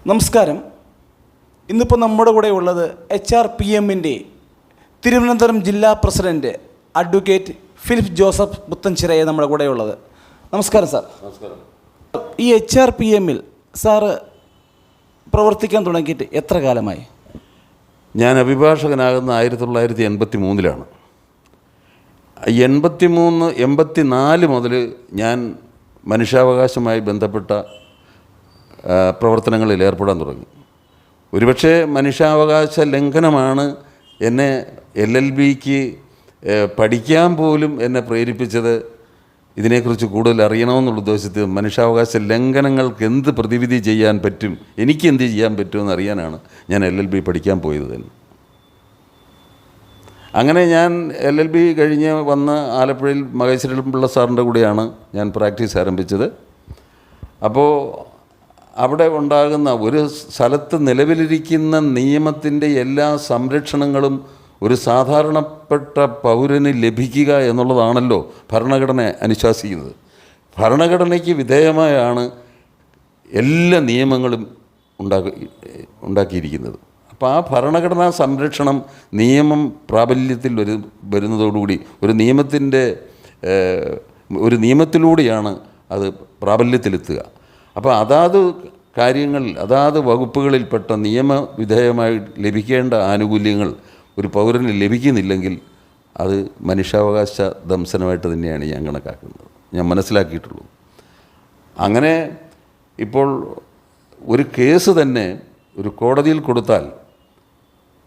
നമസ്കാരം. ഇന്നിപ്പോൾ നമ്മുടെ കൂടെ ഉള്ളത് HRPMൻ്റെ തിരുവനന്തപുരം ജില്ലാ പ്രസിഡൻറ്റ് അഡ്വക്കേറ്റ് ഫിലിപ്പ് ജോസഫ് പുത്തൻചിറയെ നമ്മുടെ കൂടെ ഉള്ളത്. നമസ്കാരം സാർ. നമസ്കാരം. ഈ HRPMൽ സാറ് പ്രവർത്തിക്കാൻ തുടങ്ങിയിട്ട് എത്ര കാലമായി? ഞാൻ അഭിഭാഷകനാകുന്ന 1983 84 മുതൽ ഞാൻ മനുഷ്യാവകാശവുമായി ബന്ധപ്പെട്ട പ്രവർത്തനങ്ങളിൽ ഏർപ്പെടാൻ തുടങ്ങി. ഒരുപക്ഷെ മനുഷ്യാവകാശ ലംഘനമാണ് എന്നെ LLBക്ക് പഠിക്കാൻ പോലും എന്നെ പ്രേരിപ്പിച്ചത്. ഇതിനെക്കുറിച്ച് കൂടുതൽ അറിയണമെന്നുള്ള ഉദ്ദേശത്തിൽ മനുഷ്യാവകാശ ലംഘനങ്ങൾക്ക് എന്ത് പ്രതിവിധി ചെയ്യാൻ പറ്റും, എനിക്ക് എന്ത് ചെയ്യാൻ പറ്റുമെന്ന് അറിയാനാണ് ഞാൻ LLB പഠിക്കാൻ പോയത് തന്നെ. അങ്ങനെ ഞാൻ LLB കഴിഞ്ഞ് വന്ന് ആലപ്പുഴയിൽ മഹേശ്വരപിള്ള സാറിൻ്റെ കൂടെയാണ് ഞാൻ പ്രാക്ടീസ് ആരംഭിച്ചത്. അപ്പോൾ അവിടെ ഉണ്ടാകുന്ന ഒരു സ്ഥലത്ത് നിലവിലിരിക്കുന്ന നിയമത്തിൻ്റെ എല്ലാ സംരക്ഷണങ്ങളും ഒരു സാധാരണപ്പെട്ട പൗരന് ലഭിക്കുക എന്നുള്ളതാണല്ലോ ഭരണഘടന അനുശാസിക്കുന്നത്. ഭരണഘടനയ്ക്ക് വിധേയമായാണ് എല്ലാ നിയമങ്ങളും ഉണ്ടാക്കിയിരിക്കുന്നത്. അപ്പോൾ ആ ഭരണഘടനാ സംരക്ഷണം നിയമം പ്രാബല്യത്തിൽ വരുന്നതോടുകൂടി ഒരു നിയമത്തിലൂടെയാണ് അത് പ്രാബല്യത്തിലെത്തുക. അപ്പോൾ അതാത് കാര്യങ്ങൾ അതാത് വകുപ്പുകളിൽപ്പെട്ട നിയമവിധേയമായി ലഭിക്കേണ്ട ആനുകൂല്യങ്ങൾ ഒരു പൗരന് ലഭിക്കുന്നില്ലെങ്കിൽ അത് മനുഷ്യാവകാശ ദംശനമായിട്ട് തന്നെയാണ് ഞാൻ കണക്കാക്കുന്നത്, ഞാൻ മനസ്സിലാക്കിയിട്ടുള്ളൂ. അങ്ങനെ ഇപ്പോൾ ഒരു കേസ് തന്നെ ഒരു കോടതിയിൽ കൊടുത്താൽ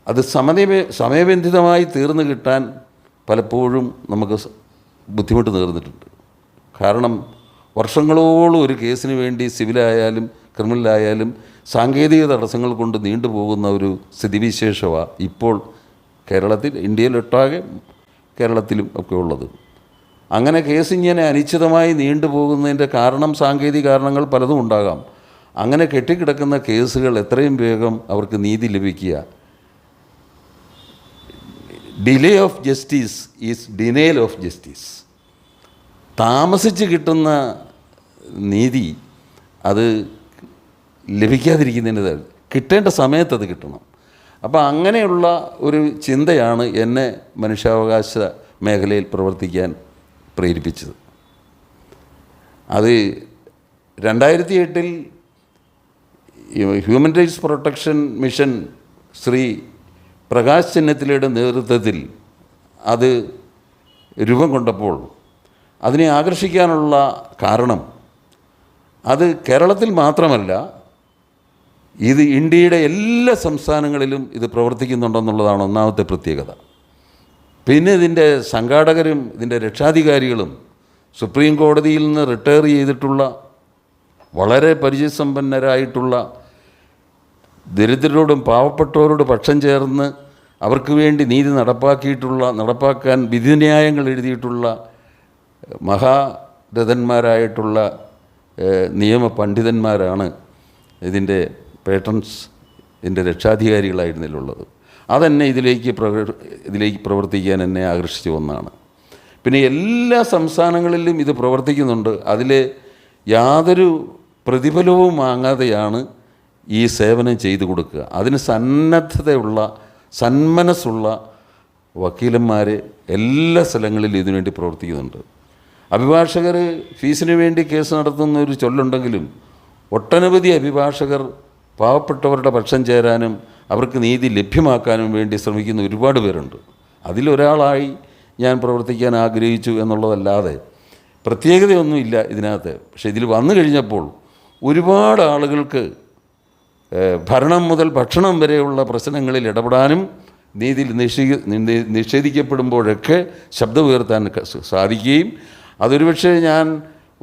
അത് സമയബന്ധിതമായി തീർന്നു കിട്ടാൻ പലപ്പോഴും നമുക്ക് ബുദ്ധിമുട്ട് നേർന്നിട്ടുണ്ട്. കാരണം വർഷങ്ങളോളം ഒരു കേസിന് വേണ്ടി സിവിലായാലും ക്രിമിനലായാലും സാങ്കേതിക തടസ്സങ്ങൾ കൊണ്ട് നീണ്ടുപോകുന്ന ഒരു സ്ഥിതിവിശേഷമാണ് ഇപ്പോൾ കേരളത്തിൽ, ഇന്ത്യയിലൊട്ടാകെ കേരളത്തിലും ഒക്കെ ഉള്ളത്. അങ്ങനെ കേസ് ഇങ്ങനെ അനിശ്ചിതമായി നീണ്ടുപോകുന്നതിൻ്റെ കാരണം സാങ്കേതിക കാരണങ്ങൾ പലതും ഉണ്ടാകാം. അങ്ങനെ കെട്ടിക്കിടക്കുന്ന കേസുകൾ എത്രയും വേഗം അവർക്ക് നീതി ലഭിക്കുക. Delay of justice is denial of justice. താമസിച്ച് കിട്ടുന്ന നീതി അത് ലഭിക്കാതിരിക്കുന്നതിന് കിട്ടേണ്ട സമയത്ത് അത് കിട്ടണം. അപ്പോൾ അങ്ങനെയുള്ള ഒരു ചിന്തയാണ് എന്നെ മനുഷ്യാവകാശ മേഖലയിൽ പ്രവർത്തിക്കാൻ പ്രേരിപ്പിച്ചത്. അത് 2008 human rights protection mission Shri Prakash ചെന്നിത്തലയുടെ നേതൃത്വത്തിൽ അത് രൂപം കൊണ്ടപ്പോൾ അതിനെ ആകർഷിക്കാനുള്ള കാരണം അത് കേരളത്തിൽ മാത്രമല്ല, ഇത് ഇന്ത്യയുടെ എല്ലാ സംസ്ഥാനങ്ങളിലും ഇത് പ്രവർത്തിക്കുന്നുണ്ടെന്നുള്ളതാണ് ഒന്നാമത്തെ പ്രത്യേകത. പിന്നെ ഇതിൻ്റെ സംഘാടകരും ഇതിൻ്റെ രക്ഷാധികാരികളും സുപ്രീം കോടതിയിൽ നിന്ന് റിട്ടയർ ചെയ്തിട്ടുള്ള വളരെ പരിചയസമ്പന്നരായിട്ടുള്ള ദരിദ്രരോടും പാവപ്പെട്ടവരോട് പക്ഷം ചേർന്ന് അവർക്ക് വേണ്ടി നീതി നടപ്പാക്കാൻ വിധിന്യായങ്ങൾ എഴുതിയിട്ടുള്ള മഹാരഥന്മാരായിട്ടുള്ള നിയമ പണ്ഡിതന്മാരാണ് ഇതിൻ്റെ പേട്രൺസ്, ഇതിൻ്റെ രക്ഷാധികാരികളായിരുന്നതിലുള്ളത്. അതെന്നെ ഇതിലേക്ക് പ്രവർത്തിക്കാൻ എന്നെ ആകർഷിച്ച ഒന്നാണ്. പിന്നെ എല്ലാ സംസ്ഥാനങ്ങളിലും ഇത് പ്രവർത്തിക്കുന്നുണ്ട്. അതിൽ യാതൊരു പ്രതിഫലവും വാങ്ങാതെയാണ് ഈ സേവനം ചെയ്തു കൊടുക്കുക. അതിന് സന്മനസ്സുള്ള വക്കീലന്മാർ എല്ലാ സ്ഥലങ്ങളിലും ഇതിനുവേണ്ടി പ്രവർത്തിക്കുന്നുണ്ട്. അഭിഭാഷകർ ഫീസിന് വേണ്ടി കേസ് നടത്തുന്ന ഒരു ചൊല്ലുണ്ടെങ്കിലും ഒട്ടനവധി അഭിഭാഷകർ പാവപ്പെട്ടവരുടെ പക്ഷം ചേരാനും അവർക്ക് നീതി ലഭ്യമാക്കാനും വേണ്ടി ശ്രമിക്കുന്ന ഒരുപാട് പേരുണ്ട്. അതിലൊരാളായി ഞാൻ പ്രവർത്തിക്കാൻ ആഗ്രഹിച്ചു എന്നുള്ളതല്ലാതെ പ്രത്യേകതയൊന്നുമില്ല ഇതിനകത്ത്. പക്ഷേ ഇതിൽ വന്നു കഴിഞ്ഞപ്പോൾ ഒരുപാട് ആളുകൾക്ക് ഭരണം മുതൽ ഭക്ഷണം വരെയുള്ള പ്രശ്നങ്ങളിൽ ഇടപെടാനും നീതി നിഷേധിക്കപ്പെടുമ്പോഴൊക്കെ ശബ്ദമുയർത്താൻ സാധിക്കുകയും അതൊരുപക്ഷെ ഞാൻ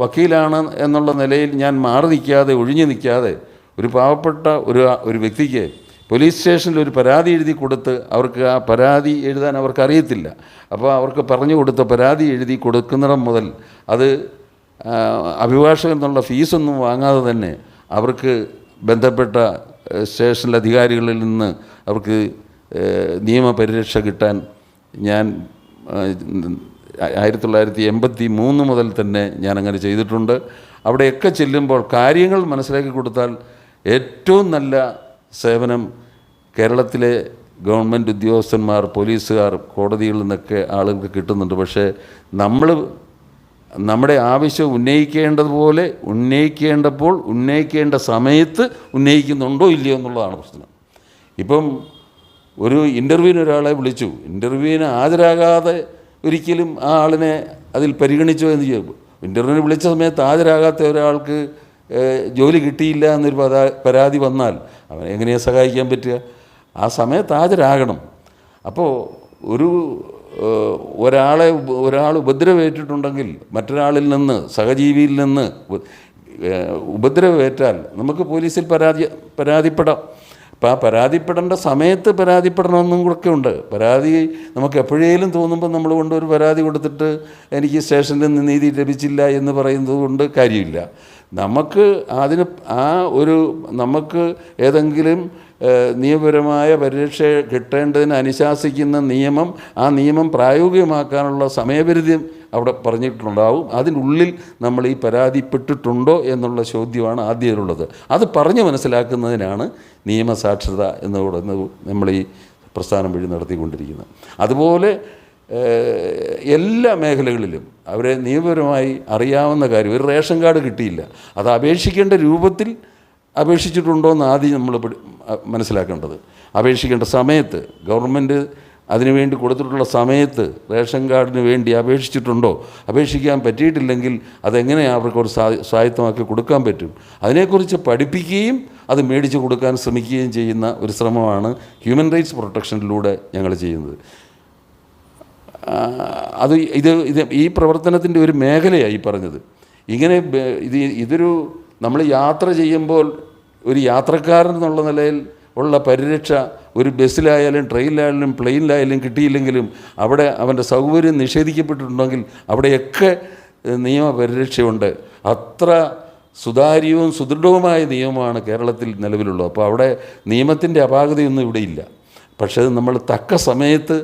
വക്കീലാണ് എന്നുള്ള നിലയിൽ ഞാൻ മാറി നിൽക്കാതെ ഒഴിഞ്ഞു നിൽക്കാതെ ഒരു പാവപ്പെട്ട ഒരു വ്യക്തിക്ക് പോലീസ് സ്റ്റേഷനിൽ ഒരു പരാതി എഴുതി കൊടുത്ത് അവർക്ക് ആ പരാതി എഴുതാൻ അവർക്കറിയത്തില്ല. അപ്പോൾ അവർക്ക് പറഞ്ഞു കൊടുത്ത പരാതി എഴുതി കൊടുക്കുന്നിടം മുതൽ അത് അഭിഭാഷകൻ എന്നുള്ള ഫീസൊന്നും വാങ്ങാതെ തന്നെ അവർക്ക് ബന്ധപ്പെട്ട സ്റ്റേഷനിലെ അധികാരികളിൽ നിന്ന് അവർക്ക് നിയമപരിരക്ഷ കിട്ടാൻ ഞാൻ 1983 മുതൽ തന്നെ ഞാനങ്ങനെ ചെയ്തിട്ടുണ്ട്. അവിടെയൊക്കെ ചെല്ലുമ്പോൾ കാര്യങ്ങൾ മനസ്സിലാക്കി കൊടുത്താൽ ഏറ്റവും നല്ല സേവനം കേരളത്തിലെ ഗവൺമെൻറ് ഉദ്യോഗസ്ഥന്മാർ, പോലീസുകാർ, കോടതികളിൽ നിന്നൊക്കെ ആളുകൾക്ക് കിട്ടുന്നുണ്ട്. പക്ഷേ നമ്മൾ നമ്മുടെ ആവശ്യം ഉന്നയിക്കേണ്ടതുപോലെ ഉന്നയിക്കേണ്ടപ്പോൾ ഉന്നയിക്കേണ്ട സമയത്ത് ഉന്നയിക്കുന്നുണ്ടോ ഇല്ലയോ എന്നുള്ളതാണ് പ്രശ്നം. ഇപ്പം ഒരു ഇൻ്റർവ്യൂവിന് ഒരാളെ വിളിച്ചു, ഇൻ്റർവ്യൂവിന് ഹാജരാകാതെ ഒരിക്കലും ആ ആളിനെ അതിൽ പരിഗണിച്ചോ എന്ന് ചോദിക്കും. ഇൻ്റർവ്യൂവിന് വിളിച്ച സമയത്ത് ഹാജരാകാത്ത ഒരാൾക്ക് ജോലി കിട്ടിയില്ല എന്നൊരു പരാതി വന്നാൽ അവനെ എങ്ങനെയാണ് സഹായിക്കാൻ പറ്റുക? ആ സമയത്ത് ഹാജരാകണം. അപ്പോൾ ഒരാൾ ഉപദ്രവേറ്റിട്ടുണ്ടെങ്കിൽ മറ്റൊരാളിൽ നിന്ന്, സഹജീവിയിൽ നിന്ന് ഉപദ്രവേറ്റാൽ നമുക്ക് പോലീസിൽ പരാതിപ്പെടാം. അപ്പോൾ ആ പരാതിപ്പെടേണ്ട സമയത്ത് പരാതിപ്പെടണമെന്നും കൂടെ ഉണ്ട്. പരാതി നമുക്ക് എപ്പോഴേലും തോന്നുമ്പോൾ നമ്മൾ കൊണ്ടൊരു പരാതി കൊടുത്തിട്ട് എനിക്ക് സ്റ്റേഷനിൽ നിന്ന് നീതി ലഭിച്ചില്ല എന്ന് പറയുന്നത് കൊണ്ട് കാര്യമില്ല. നമുക്ക് നമുക്ക് ഏതെങ്കിലും നിയമപരമായ പരിരക്ഷ കിട്ടേണ്ടതിന് അനുശാസിക്കുന്ന നിയമം, ആ നിയമം പ്രായോഗികമാക്കാനുള്ള സമയപരിധി അവിടെ പറഞ്ഞിട്ടുണ്ടാവും. അതിനുള്ളിൽ നമ്മൾ ഈ പരാതിപ്പെട്ടിട്ടുണ്ടോ എന്നുള്ള ചോദ്യമാണ് ആദ്യമുള്ളത്. അത് പറഞ്ഞ് മനസ്സിലാക്കുന്നതിനാണ് നിയമസാക്ഷരത എന്ന് നമ്മൾ ഈ പ്രസ്ഥാനം വഴി നടത്തിക്കൊണ്ടിരിക്കുന്നത്. അതുപോലെ എല്ലാ മേഖലകളിലും അവരെ നിയമപരമായി അറിയാവുന്ന കാര്യം, ഒരു റേഷൻ കാർഡ് കിട്ടിയില്ല, അത് അപേക്ഷിക്കേണ്ട രൂപത്തിൽ അപേക്ഷിച്ചിട്ടുണ്ടോ എന്ന് ആദ്യം നമ്മൾ മനസ്സിലാക്കേണ്ടത്. അപേക്ഷിക്കേണ്ട സമയത്ത്, ഗവൺമെൻറ് അതിനുവേണ്ടി കൊടുത്തിട്ടുള്ള സമയത്ത് റേഷൻ കാർഡിന് വേണ്ടി അപേക്ഷിച്ചിട്ടുണ്ടോ, അപേക്ഷിക്കാൻ പറ്റിയിട്ടില്ലെങ്കിൽ അതെങ്ങനെയാണ് അവർക്കൊരു സ്വായത്തമാക്കി കൊടുക്കാൻ പറ്റും, അതിനെക്കുറിച്ച് പഠിപ്പിക്കുകയും അത് മേടിച്ച് കൊടുക്കാൻ ശ്രമിക്കുകയും ചെയ്യുന്ന ഒരു ശ്രമമാണ് ഹ്യൂമൻ റൈറ്റ്സ് പ്രൊട്ടക്ഷനിലൂടെ ഞങ്ങൾ ചെയ്യുന്നത്. ഈ പ്രവർത്തനത്തിൻ്റെ ഒരു മേഖലയായി പറഞ്ഞത്. ഇങ്ങനെ ഇതൊരു നമ്മൾ യാത്ര ചെയ്യുമ്പോൾ ഒരു യാത്രക്കാരൻ എന്നുള്ള നിലയിൽ ഉള്ള പരിരക്ഷ ഒരു ബസ്സിലായാലും ട്രെയിനിലായാലും പ്ലെയിനിലായാലും കിട്ടിയില്ലെങ്കിലും അവിടെ അവൻ്റെ സൗകര്യം നിഷേധിക്കപ്പെട്ടിട്ടുണ്ടെങ്കിൽ അവിടെയൊക്കെ നിയമപരിരക്ഷയുണ്ട്. അത്ര സുതാര്യവും സുദൃഢവുമായ നിയമമാണ് കേരളത്തിൽ നിലവിലുള്ളത്. അപ്പോൾ അവിടെ നിയമത്തിൻ്റെ അപാകതയൊന്നും ഇവിടെയില്ല. പക്ഷേ നമ്മൾ തക്ക സമയത്ത്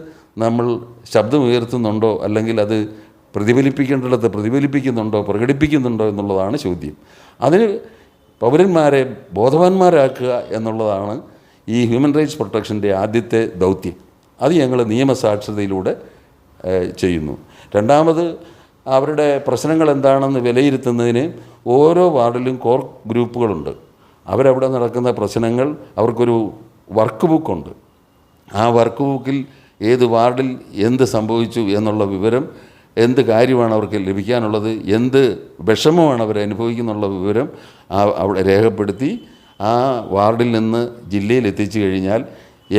നമ്മൾ ശബ്ദമുയർത്തുന്നുണ്ടോ, അല്ലെങ്കിൽ അത് പ്രതിഫലിപ്പിക്കേണ്ടിടത്ത് പ്രതിഫലിപ്പിക്കുന്നുണ്ടോ, പ്രകടിപ്പിക്കുന്നുണ്ടോ എന്നുള്ളതാണ് ചോദ്യം. അതിന് പൗരന്മാരെ ബോധവാന്മാരാക്കുക എന്നുള്ളതാണ് ഈ ഹ്യൂമൻ റൈറ്റ്സ് പ്രൊട്ടക്ഷൻ്റെ ആദ്യത്തെ ദൗത്യം. അത് ഞങ്ങൾ നിയമസാക്ഷരതയിലൂടെ ചെയ്യുന്നു. രണ്ടാമത്, അവരുടെ പ്രശ്നങ്ങൾ എന്താണെന്ന് വിലയിരുത്തുന്നതിന് ഓരോ വാർഡിലും കോർ ഗ്രൂപ്പുകളുണ്ട്. അവരവിടെ നടക്കുന്ന പ്രശ്നങ്ങൾ, അവർക്കൊരു വർക്ക് ബുക്കുണ്ട്. ആ വർക്ക് ബുക്കിൽ ഏത് വാർഡിൽ എന്ത് സംഭവിച്ചു എന്നുള്ള വിവരം, എന്ത് കാര്യമാണ് അവർക്ക് ലഭിക്കാനുള്ളത്, എന്ത് വിഷമമാണ് അവർ അനുഭവിക്കുന്നുള്ള വിവരം അവിടെ രേഖപ്പെടുത്തി ആ വാർഡിൽ നിന്ന് ജില്ലയിൽ എത്തിച്ചു കഴിഞ്ഞാൽ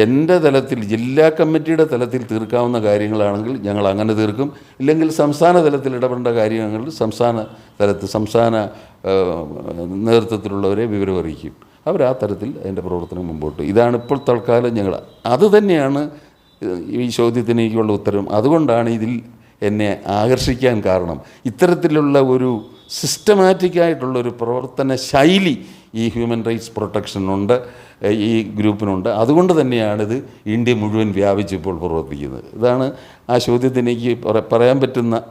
എൻ്റെ തലത്തിൽ, ജില്ലാ കമ്മിറ്റിയുടെ തലത്തിൽ തീർക്കാവുന്ന കാര്യങ്ങളാണെങ്കിൽ ഞങ്ങൾ അങ്ങനെ തീർക്കും. ഇല്ലെങ്കിൽ സംസ്ഥാന തലത്തിൽ ഇടപെടേണ്ട കാര്യങ്ങൾ സംസ്ഥാന നേതൃത്വത്തിലുള്ളവരെ വിവരം അറിയിക്കും. അവർ ആ തരത്തിൽ അതിൻ്റെ പ്രവർത്തനം മുമ്പോട്ട്. ഇതാണ് ഇപ്പോൾ തൽക്കാലം ഞങ്ങൾ. അതുതന്നെയാണ് ഈ ചോദ്യത്തിന് എനിക്കുള്ള ഉത്തരം. അതുകൊണ്ടാണ് ഇതിൽ എന്നെ ആകർഷിക്കാൻ കാരണം. ഇത്തരത്തിലുള്ള ഒരു സിസ്റ്റമാറ്റിക്കായിട്ടുള്ളൊരു പ്രവർത്തന ശൈലി ഈ ഹ്യൂമൻ റൈറ്റ്സ് പ്രൊട്ടക്ഷനുണ്ട്, ഈ ഗ്രൂപ്പിനുണ്ട്. അതുകൊണ്ട് തന്നെയാണിത് ഇന്ത്യ മുഴുവൻ വ്യാപിച്ചിപ്പോൾ പ്രവർത്തിക്കുന്നത്. ഇതാണ് ആ ചോദ്യത്തിന് എനിക്ക് പറയാൻ പറ്റുന്ന